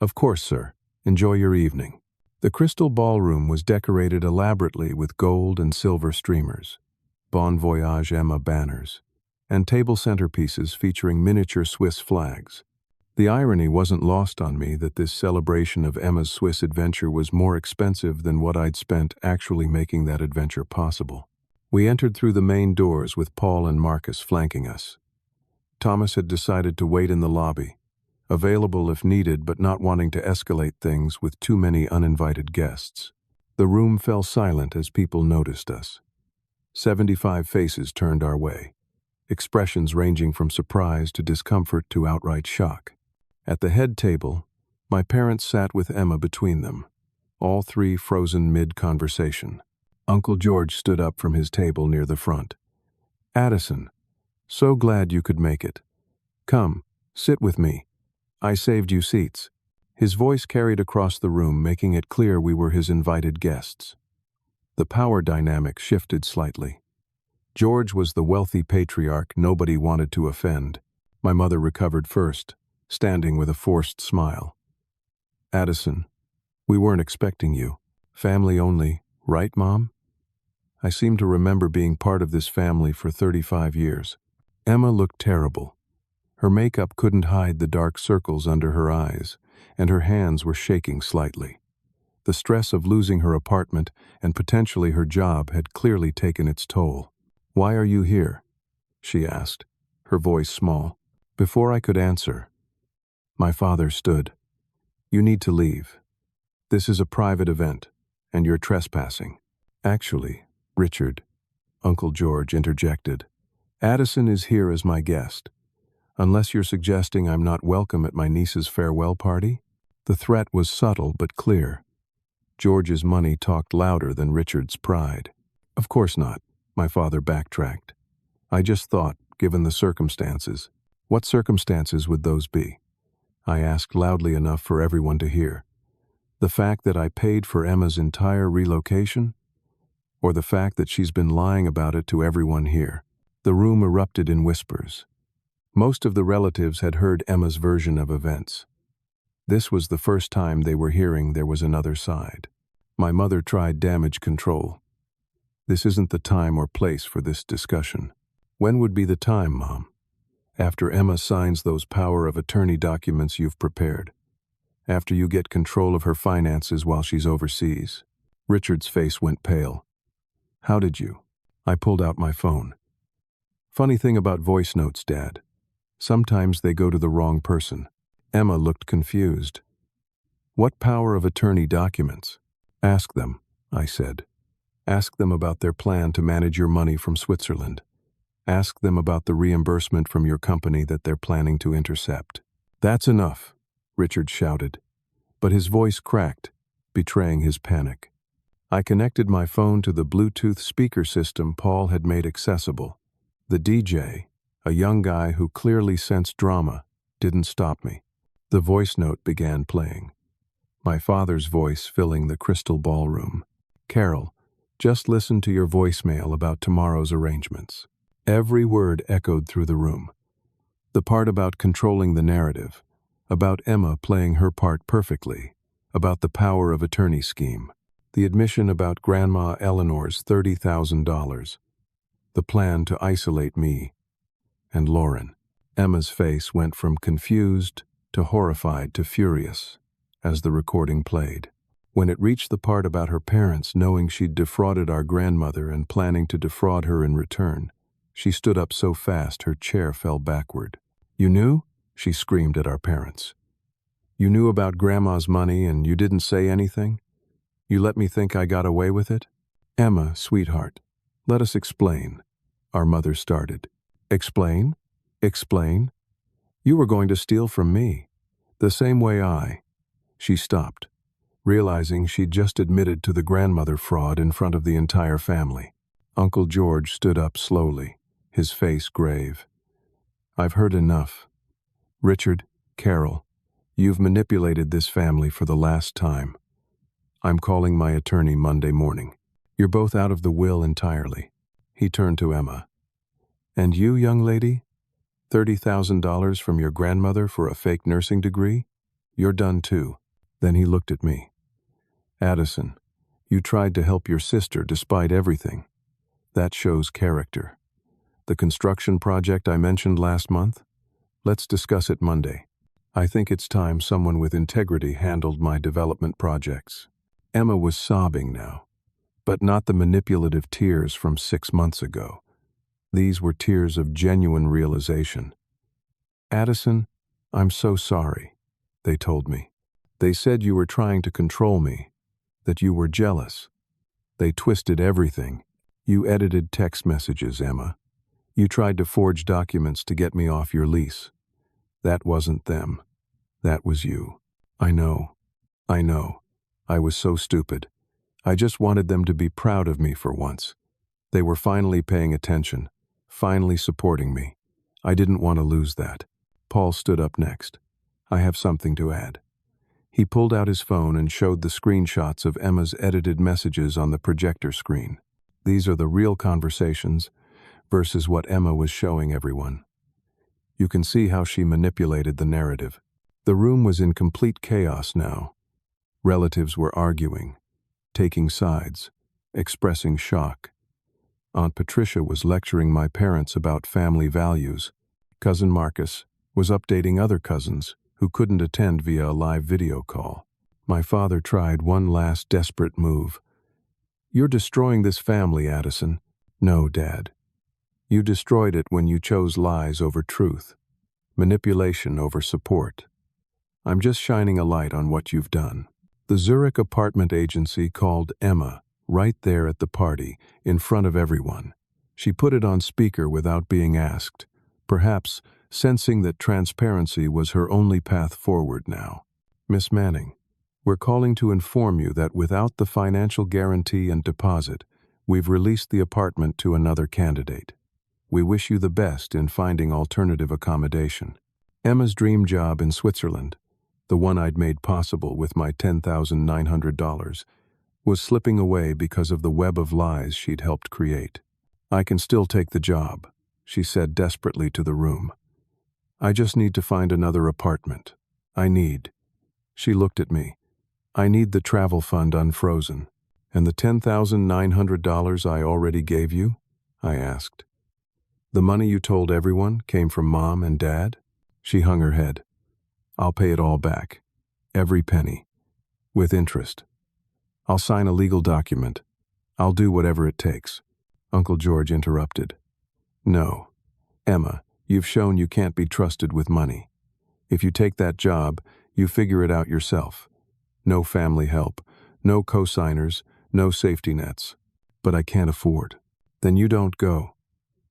"Of course, sir. Enjoy your evening." The Crystal Ballroom was decorated elaborately with gold and silver streamers, Bon Voyage Emma banners, and table centerpieces featuring miniature Swiss flags. The irony wasn't lost on me that this celebration of Emma's Swiss adventure was more expensive than what I'd spent actually making that adventure possible. We entered through the main doors with Paul and Marcus flanking us. Thomas had decided to wait in the lobby, available if needed but not wanting to escalate things with too many uninvited guests. The room fell silent as people noticed us. 75 faces turned our way, expressions ranging from surprise to discomfort to outright shock. At the head table, my parents sat with Emma between them, all three frozen mid-conversation. Uncle George stood up from his table near the front. "Addison, so glad you could make it. Come, sit with me. I saved you seats." His voice carried across the room, making it clear we were his invited guests. The power dynamic shifted slightly. George was the wealthy patriarch nobody wanted to offend. My mother recovered first, standing with a forced smile. "Addison, we weren't expecting you. Family only, right, Mom?" I seem to remember being part of this family for 35 years. Emma looked terrible. Her makeup couldn't hide the dark circles under her eyes, and her hands were shaking slightly. The stress of losing her apartment and potentially her job had clearly taken its toll. "Why are you here?" she asked, her voice small. Before I could answer, my father stood. "You need to leave. This is a private event, and you're trespassing." "Actually, Richard," Uncle George interjected, "Addison is here as my guest. Unless you're suggesting I'm not welcome at my niece's farewell party?" The threat was subtle but clear. George's money talked louder than Richard's pride. "Of course not," my father backtracked. "I just thought, given the circumstances." "What circumstances would those be?" I asked loudly enough for everyone to hear. "The fact that I paid for Emma's entire relocation? Or the fact that she's been lying about it to everyone here?" The room erupted in whispers. Most of the relatives had heard Emma's version of events. This was the first time they were hearing there was another side. My mother tried damage control. This isn't the time or place for this discussion. When would be the time, Mom? After Emma signs those power of attorney documents you've prepared. After you get control of her finances while she's overseas. Richard's face went pale. How did you? I pulled out my phone. Funny thing about voice notes, Dad. Sometimes they go to the wrong person. Emma looked confused. What power of attorney documents? Ask them, I said. Ask them about their plan to manage your money from Switzerland. Ask them about the reimbursement from your company that they're planning to intercept. That's enough, Richard shouted. But his voice cracked, betraying his panic. I connected my phone to the Bluetooth speaker system Paul had made accessible. The DJ, a young guy who clearly sensed drama, didn't stop me. The voice note began playing. My father's voice filling the crystal ballroom. Carol, just listen to your voicemail about tomorrow's arrangements. Every word echoed through the room. The part about controlling the narrative, about Emma playing her part perfectly, about the power of attorney scheme, the admission about Grandma Eleanor's $30,000, the plan to isolate me and Lauren. Emma's face went from confused to horrified to furious as the recording played. When it reached the part about her parents knowing she'd defrauded our grandmother and planning to defraud her in return, she stood up so fast her chair fell backward. You knew? She screamed at our parents. You knew about Grandma's money and you didn't say anything? You let me think I got away with it? Emma, sweetheart, let us explain, our mother started. Explain? Explain? You were going to steal from me, the same way I. She stopped, realizing she'd just admitted to the grandmother fraud in front of the entire family. Uncle George stood up slowly, his face grave. I've heard enough. Richard, Carol, you've manipulated this family for the last time. I'm calling my attorney Monday morning. You're both out of the will entirely. He turned to Emma. And you, young lady? $30,000 from your grandmother for a fake nursing degree? You're done too. Then he looked at me. Addison, you tried to help your sister despite everything. That shows character. The construction project I mentioned last month? Let's discuss it Monday. I think it's time someone with integrity handled my development projects. Emma was sobbing now, but not the manipulative tears from 6 months ago. These were tears of genuine realization. Addison, I'm so sorry, they told me. They said you were trying to control me, that you were jealous. They twisted everything. You edited text messages, Emma. You tried to forge documents to get me off your lease. That wasn't them. That was you. I know. I was so stupid. I just wanted them to be proud of me for once. They were finally paying attention, finally supporting me. I didn't want to lose that. Paul stood up next. I have something to add. He pulled out his phone and showed the screenshots of Emma's edited messages on the projector screen. These are the real conversations versus what Emma was showing everyone. You can see how she manipulated the narrative. The room was in complete chaos now. Relatives were arguing, taking sides, expressing shock. Aunt Patricia was lecturing my parents about family values. Cousin Marcus was updating other cousins who couldn't attend via a live video call. My father tried one last desperate move. You're destroying this family, Addison. No, Dad. You destroyed it when you chose lies over truth, manipulation over support. I'm just shining a light on what you've done. The Zurich apartment agency called Emma right there at the party, in front of everyone. She put it on speaker without being asked, perhaps sensing that transparency was her only path forward now. Miss Manning, we're calling to inform you that without the financial guarantee and deposit, we've released the apartment to another candidate. We wish you the best in finding alternative accommodation. Emma's dream job in Switzerland, the one I'd made possible with my $10,900, was slipping away because of the web of lies she'd helped create. I can still take the job, she said desperately to the room. I just need to find another apartment. She looked at me. I need the travel fund unfrozen. And the $10,900 I already gave you? I asked. The money you told everyone came from Mom and Dad? She hung her head. I'll pay it all back. Every penny. With interest. I'll sign a legal document. I'll do whatever it takes. Uncle George interrupted. No. Emma, you've shown you can't be trusted with money. If you take that job, you figure it out yourself. No family help, no co-signers, no safety nets. But I can't afford. Then you don't go,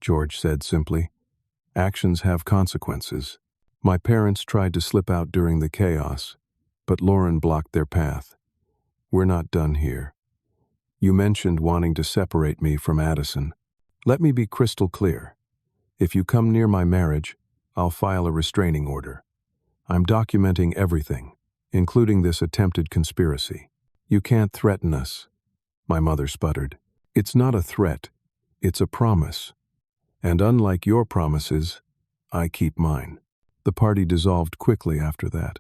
George said simply. Actions have consequences. My parents tried to slip out during the chaos, but Lauren blocked their path. We're not done here. You mentioned wanting to separate me from Addison. Let me be crystal clear. If you come near my marriage, I'll file a restraining order. I'm documenting everything, including this attempted conspiracy. You can't threaten us, my mother sputtered. It's not a threat, it's a promise. And unlike your promises, I keep mine. The party dissolved quickly after that.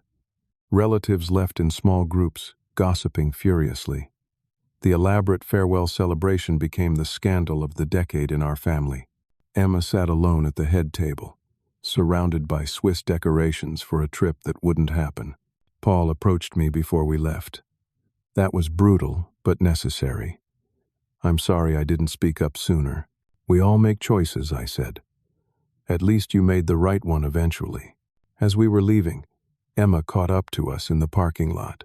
Relatives left in small groups, gossiping furiously. The elaborate farewell celebration became the scandal of the decade in our family. Emma sat alone at the head table, surrounded by Swiss decorations for a trip that wouldn't happen. Paul approached me before we left. That was brutal, but necessary. I'm sorry I didn't speak up sooner. We all make choices, I said. At least you made the right one eventually. As we were leaving, Emma caught up to us in the parking lot.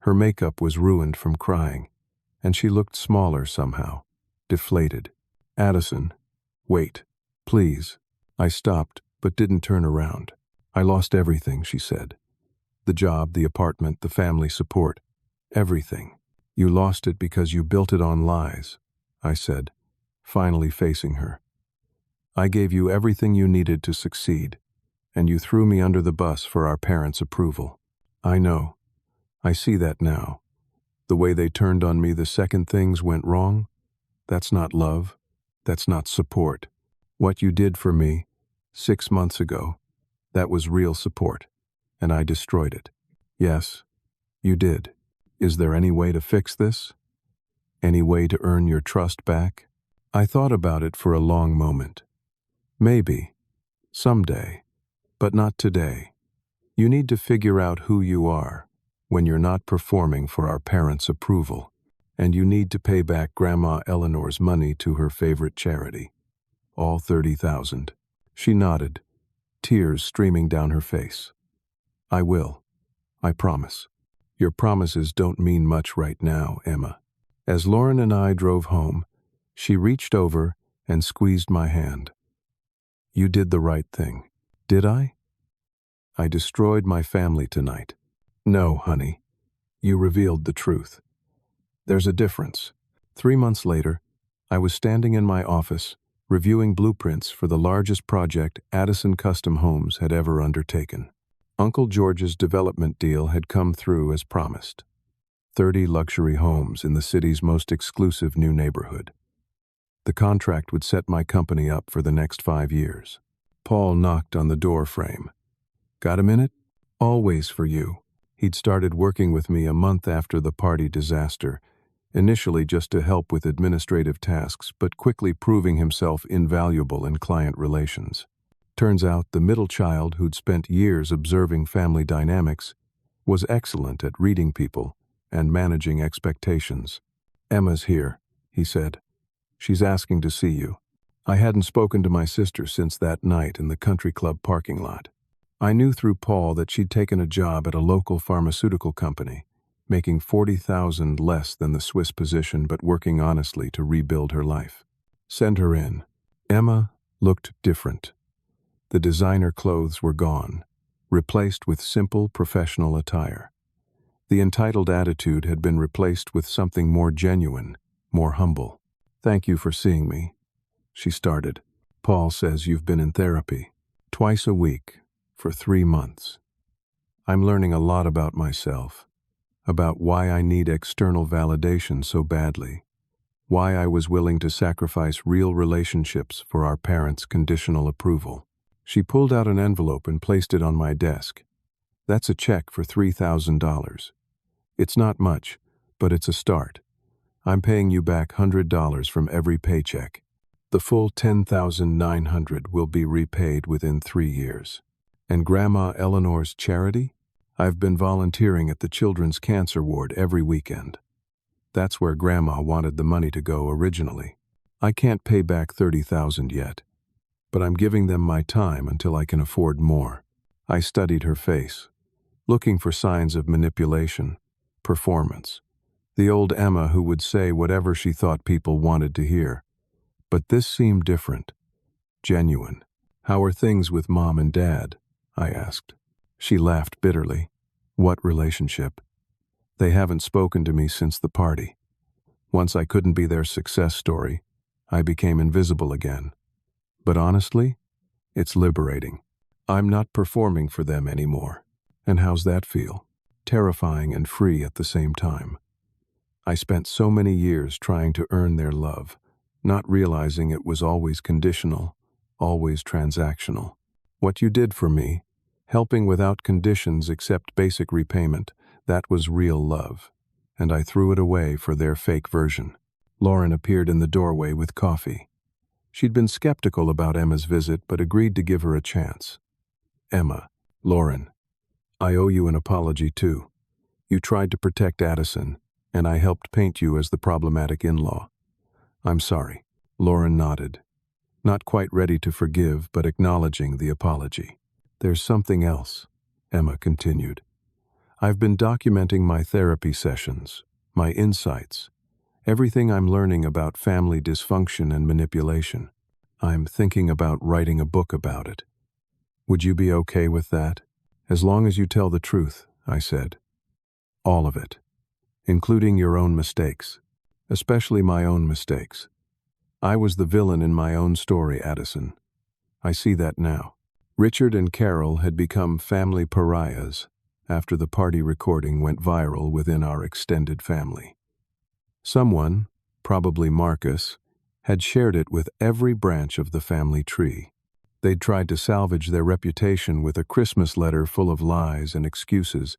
Her makeup was ruined from crying, and she looked smaller somehow, deflated. Addison, wait, please. I stopped, but didn't turn around. I lost everything, she said. The job, the apartment, the family support. Everything. You lost it because you built it on lies, I said, finally facing her. I gave you everything you needed to succeed, and you threw me under the bus for our parents' approval. I know. I see that now. The way they turned on me the second things went wrong, that's not love. That's not support. What you did for me 6 months ago, that was real support, and I destroyed it. Yes, you did. Is there any way to fix this? Any way to earn your trust back? I thought about it for a long moment. Maybe. Someday. But not today. You need to figure out who you are when you're not performing for our parents' approval, and you need to pay back Grandma Eleanor's money to her favorite charity. All $30,000. She nodded, tears streaming down her face. I will. I promise. Your promises don't mean much right now, Emma. As Lauren and I drove home, she reached over and squeezed my hand. You did the right thing. Did I? I destroyed my family tonight. No, honey. You revealed the truth. There's a difference. 3 months later, I was standing in my office, reviewing blueprints for the largest project Addison Custom Homes had ever undertaken. Uncle George's development deal had come through as promised. 30 luxury homes in the city's most exclusive new neighborhood. The contract would set my company up for the next 5 years. Paul knocked on the door frame. Got a minute? Always for you. He'd started working with me a month after the party disaster, initially just to help with administrative tasks, but quickly proving himself invaluable in client relations. Turns out the middle child who'd spent years observing family dynamics was excellent at reading people and managing expectations. Emma's here, he said. She's asking to see you. I hadn't spoken to my sister since that night in the country club parking lot. I knew through Paul that she'd taken a job at a local pharmaceutical company, making $40,000 less than the Swiss position but working honestly to rebuild her life. Send her in. Emma looked different. The designer clothes were gone, replaced with simple professional attire. The entitled attitude had been replaced with something more genuine, more humble. Thank you for seeing me, she started. Paul says you've been in therapy, twice a week, for 3 months. I'm learning a lot about myself, about why I need external validation so badly, Why I was willing to sacrifice real relationships for our parents' conditional approval. She pulled out an envelope and placed it on my desk. That's a check for $3,000. It's not much, but it's a start. I'm paying you back $100 from every paycheck. The full $10,900 will be repaid within 3 years. And Grandma Eleanor's charity? I've been volunteering at the Children's Cancer Ward every weekend. That's where Grandma wanted the money to go originally. I can't pay back $30,000 yet, but I'm giving them my time until I can afford more. I studied her face, looking for signs of manipulation, performance. The old Emma who would say whatever she thought people wanted to hear. But this seemed different, genuine. How are things with Mom and Dad? I asked. She laughed bitterly. What relationship? They haven't spoken to me since the party. Once I couldn't be their success story, I became invisible again. But honestly, it's liberating. I'm not performing for them anymore. And how's that feel? Terrifying and free at the same time. I spent so many years trying to earn their love, not realizing it was always conditional, always transactional. What you did for me, helping without conditions except basic repayment, that was real love, and I threw it away for their fake version. Lauren appeared in the doorway with coffee. She'd been skeptical about Emma's visit but agreed to give her a chance. Emma, Lauren, I owe you an apology too. You tried to protect Addison, and I helped paint you as the problematic in-law. I'm sorry. Lauren nodded, not quite ready to forgive but acknowledging the apology. There's something else, Emma continued. I've been documenting my therapy sessions, my insights, everything I'm learning about family dysfunction and manipulation. I'm thinking about writing a book about it. Would you be okay with that? As long as you tell the truth, I said. All of it, including your own mistakes, especially my own mistakes. I was the villain in my own story, Addison. I see that now. Richard and Carol had become family pariahs after the party recording went viral within our extended family. Someone, probably Marcus, had shared it with every branch of the family tree. They'd tried to salvage their reputation with a Christmas letter full of lies and excuses,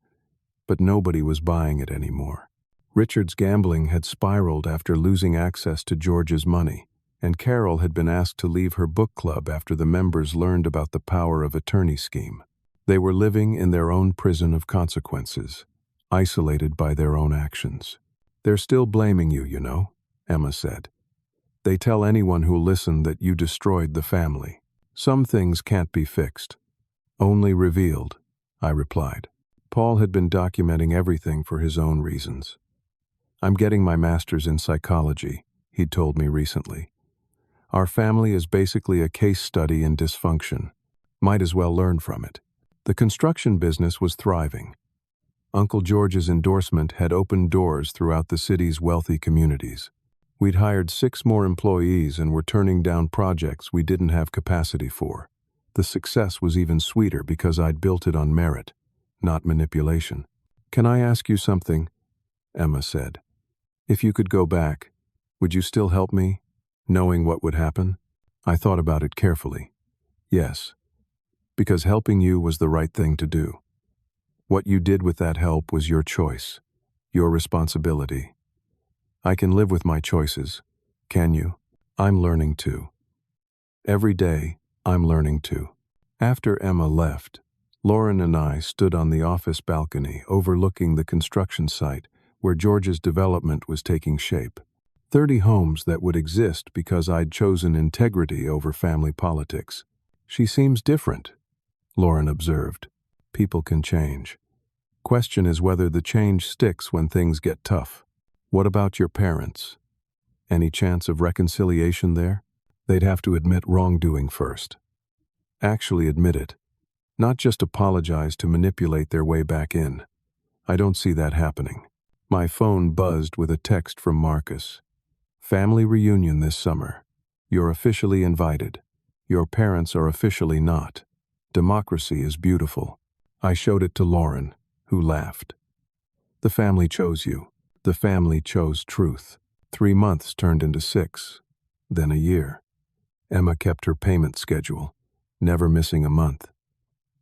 but nobody was buying it anymore. Richard's gambling had spiraled after losing access to George's money, and Carol had been asked to leave her book club after the members learned about the power of attorney scheme. They were living in their own prison of consequences, isolated by their own actions. They're still blaming you, you know, Emma said. They tell anyone who'll listen that you destroyed the family. Some things can't be fixed, only revealed, I replied. Paul had been documenting everything for his own reasons. I'm getting my master's in psychology, he'd told me recently. Our family is basically a case study in dysfunction. Might as well learn from it. The construction business was thriving. Uncle George's endorsement had opened doors throughout the city's wealthy communities. We'd hired 6 more employees and were turning down projects we didn't have capacity for. The success was even sweeter because I'd built it on merit, not manipulation. Can I ask you something? Emma said. If you could go back, would you still help me, knowing what would happen? I thought about it carefully. Yes, because helping you was the right thing to do. What you did with that help was your choice, your responsibility. I can live with my choices, can you? I'm learning to. Every day, I'm learning to. After Emma left, Lauren and I stood on the office balcony overlooking the construction site where George's development was taking shape. 30 homes that would exist because I'd chosen integrity over family politics. She seems different, Lauren observed. People can change. Question is whether the change sticks when things get tough. What about your parents? Any chance of reconciliation there? They'd have to admit wrongdoing first. Actually admit it. Not just apologize to manipulate their way back in. I don't see that happening. My phone buzzed with a text from Marcus. Family reunion this summer. You're officially invited. Your parents are officially not. Democracy is beautiful. I showed it to Lauren, who laughed. The family chose you. The family chose truth. 3 months turned into 6, then a year. Emma kept her payment schedule, never missing a month.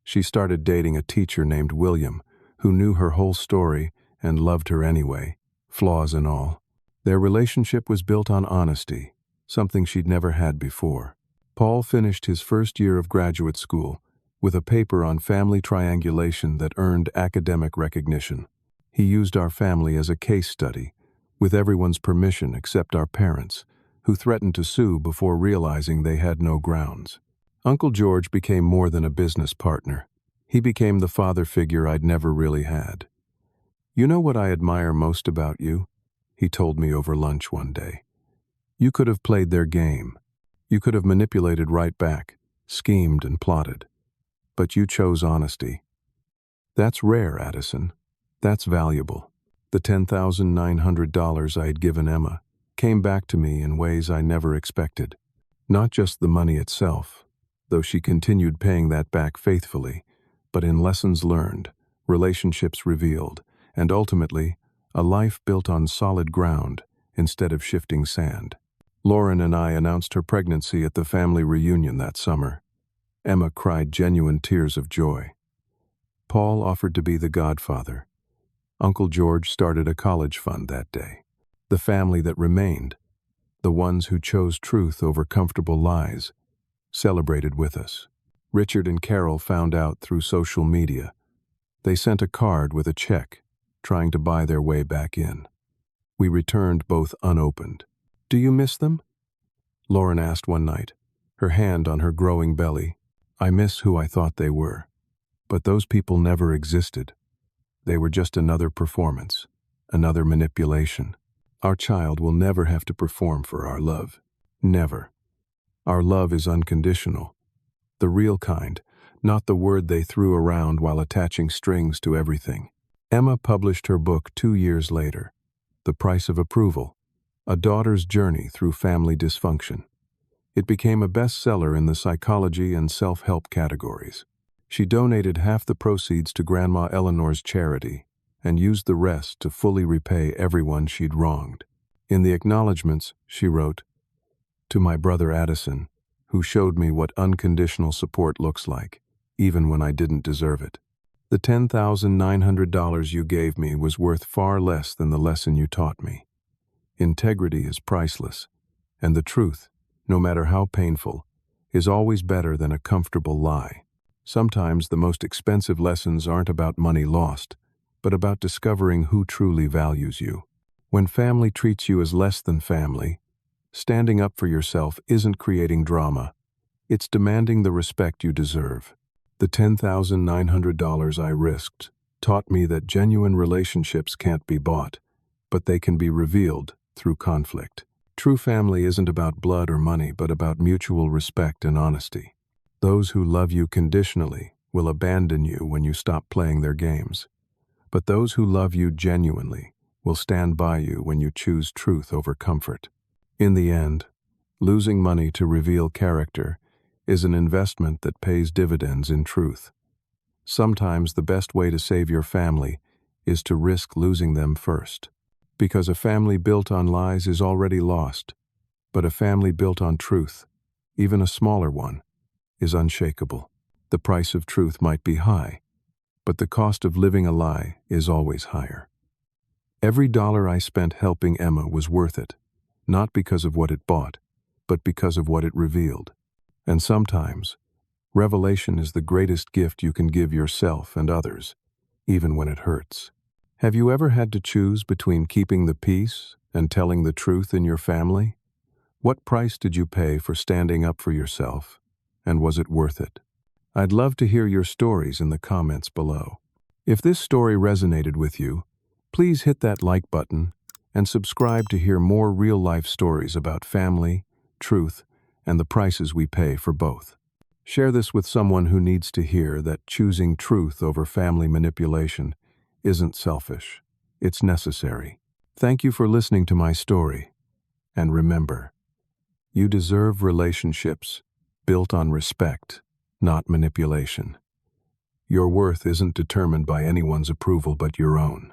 She started dating a teacher named William, who knew her whole story and loved her anyway, flaws and all. Their relationship was built on honesty, something she'd never had before. Paul finished his first year of graduate school with a paper on family triangulation that earned academic recognition. He used our family as a case study, with everyone's permission except our parents, who threatened to sue before realizing they had no grounds. Uncle George became more than a business partner. He became the father figure I'd never really had. "You know what I admire most about you?" he told me over lunch one day. "You could have played their game. You could have manipulated right back, schemed and plotted. But you chose honesty. That's rare, Addison. That's valuable." The $10,900 I had given Emma came back to me in ways I never expected. Not just the money itself, though she continued paying that back faithfully, but in lessons learned, relationships revealed, and ultimately, a life built on solid ground instead of shifting sand. Lauren and I announced her pregnancy at the family reunion that summer. Emma cried genuine tears of joy. Paul offered to be the godfather. Uncle George started a college fund that day. The family that remained, the ones who chose truth over comfortable lies, celebrated with us. Richard and Carol found out through social media. They sent a card with a check, trying to buy their way back in. We returned both unopened. "Do you miss them?" Lauren asked one night, her hand on her growing belly. "I miss who I thought they were. But those people never existed. They were just another performance, another manipulation. Our child will never have to perform for our love. Never. Our love is unconditional. The real kind, not the word they threw around while attaching strings to everything." Emma published her book 2 years later, The Price of Approval, A Daughter's Journey Through Family Dysfunction. It became a bestseller in the psychology and self-help categories. She donated half the proceeds to Grandma Eleanor's charity and used the rest to fully repay everyone she'd wronged. In the acknowledgments, she wrote, "To my brother Addison, who showed me what unconditional support looks like, even when I didn't deserve it. The $10,900 you gave me was worth far less than the lesson you taught me. Integrity is priceless, and the truth, no matter how painful, is always better than a comfortable lie. Sometimes the most expensive lessons aren't about money lost, but about discovering who truly values you. When family treats you as less than family, standing up for yourself isn't creating drama. It's demanding the respect you deserve. The $10,900 I risked taught me that genuine relationships can't be bought, but they can be revealed through conflict. True family isn't about blood or money, but about mutual respect and honesty. Those who love you conditionally will abandon you when you stop playing their games. But those who love you genuinely will stand by you when you choose truth over comfort. In the end, losing money to reveal character is an investment that pays dividends in truth. Sometimes the best way to save your family is to risk losing them first. Because a family built on lies is already lost, but a family built on truth, even a smaller one, is unshakable. The price of truth might be high, but the cost of living a lie is always higher. Every dollar I spent helping Emma was worth it, not because of what it bought, but because of what it revealed. And sometimes, revelation is the greatest gift you can give yourself and others, even when it hurts. Have you ever had to choose between keeping the peace and telling the truth in your family? What price did you pay for standing up for yourself, and was it worth it? I'd love to hear your stories in the comments below. If this story resonated with you, please hit that like button and subscribe to hear more real-life stories about family, truth, and the prices we pay for both. Share this with someone who needs to hear that choosing truth over family manipulation isn't selfish. It's necessary. Thank you for listening to my story. And remember, you deserve relationships built on respect, not manipulation. Your worth isn't determined by anyone's approval but your own.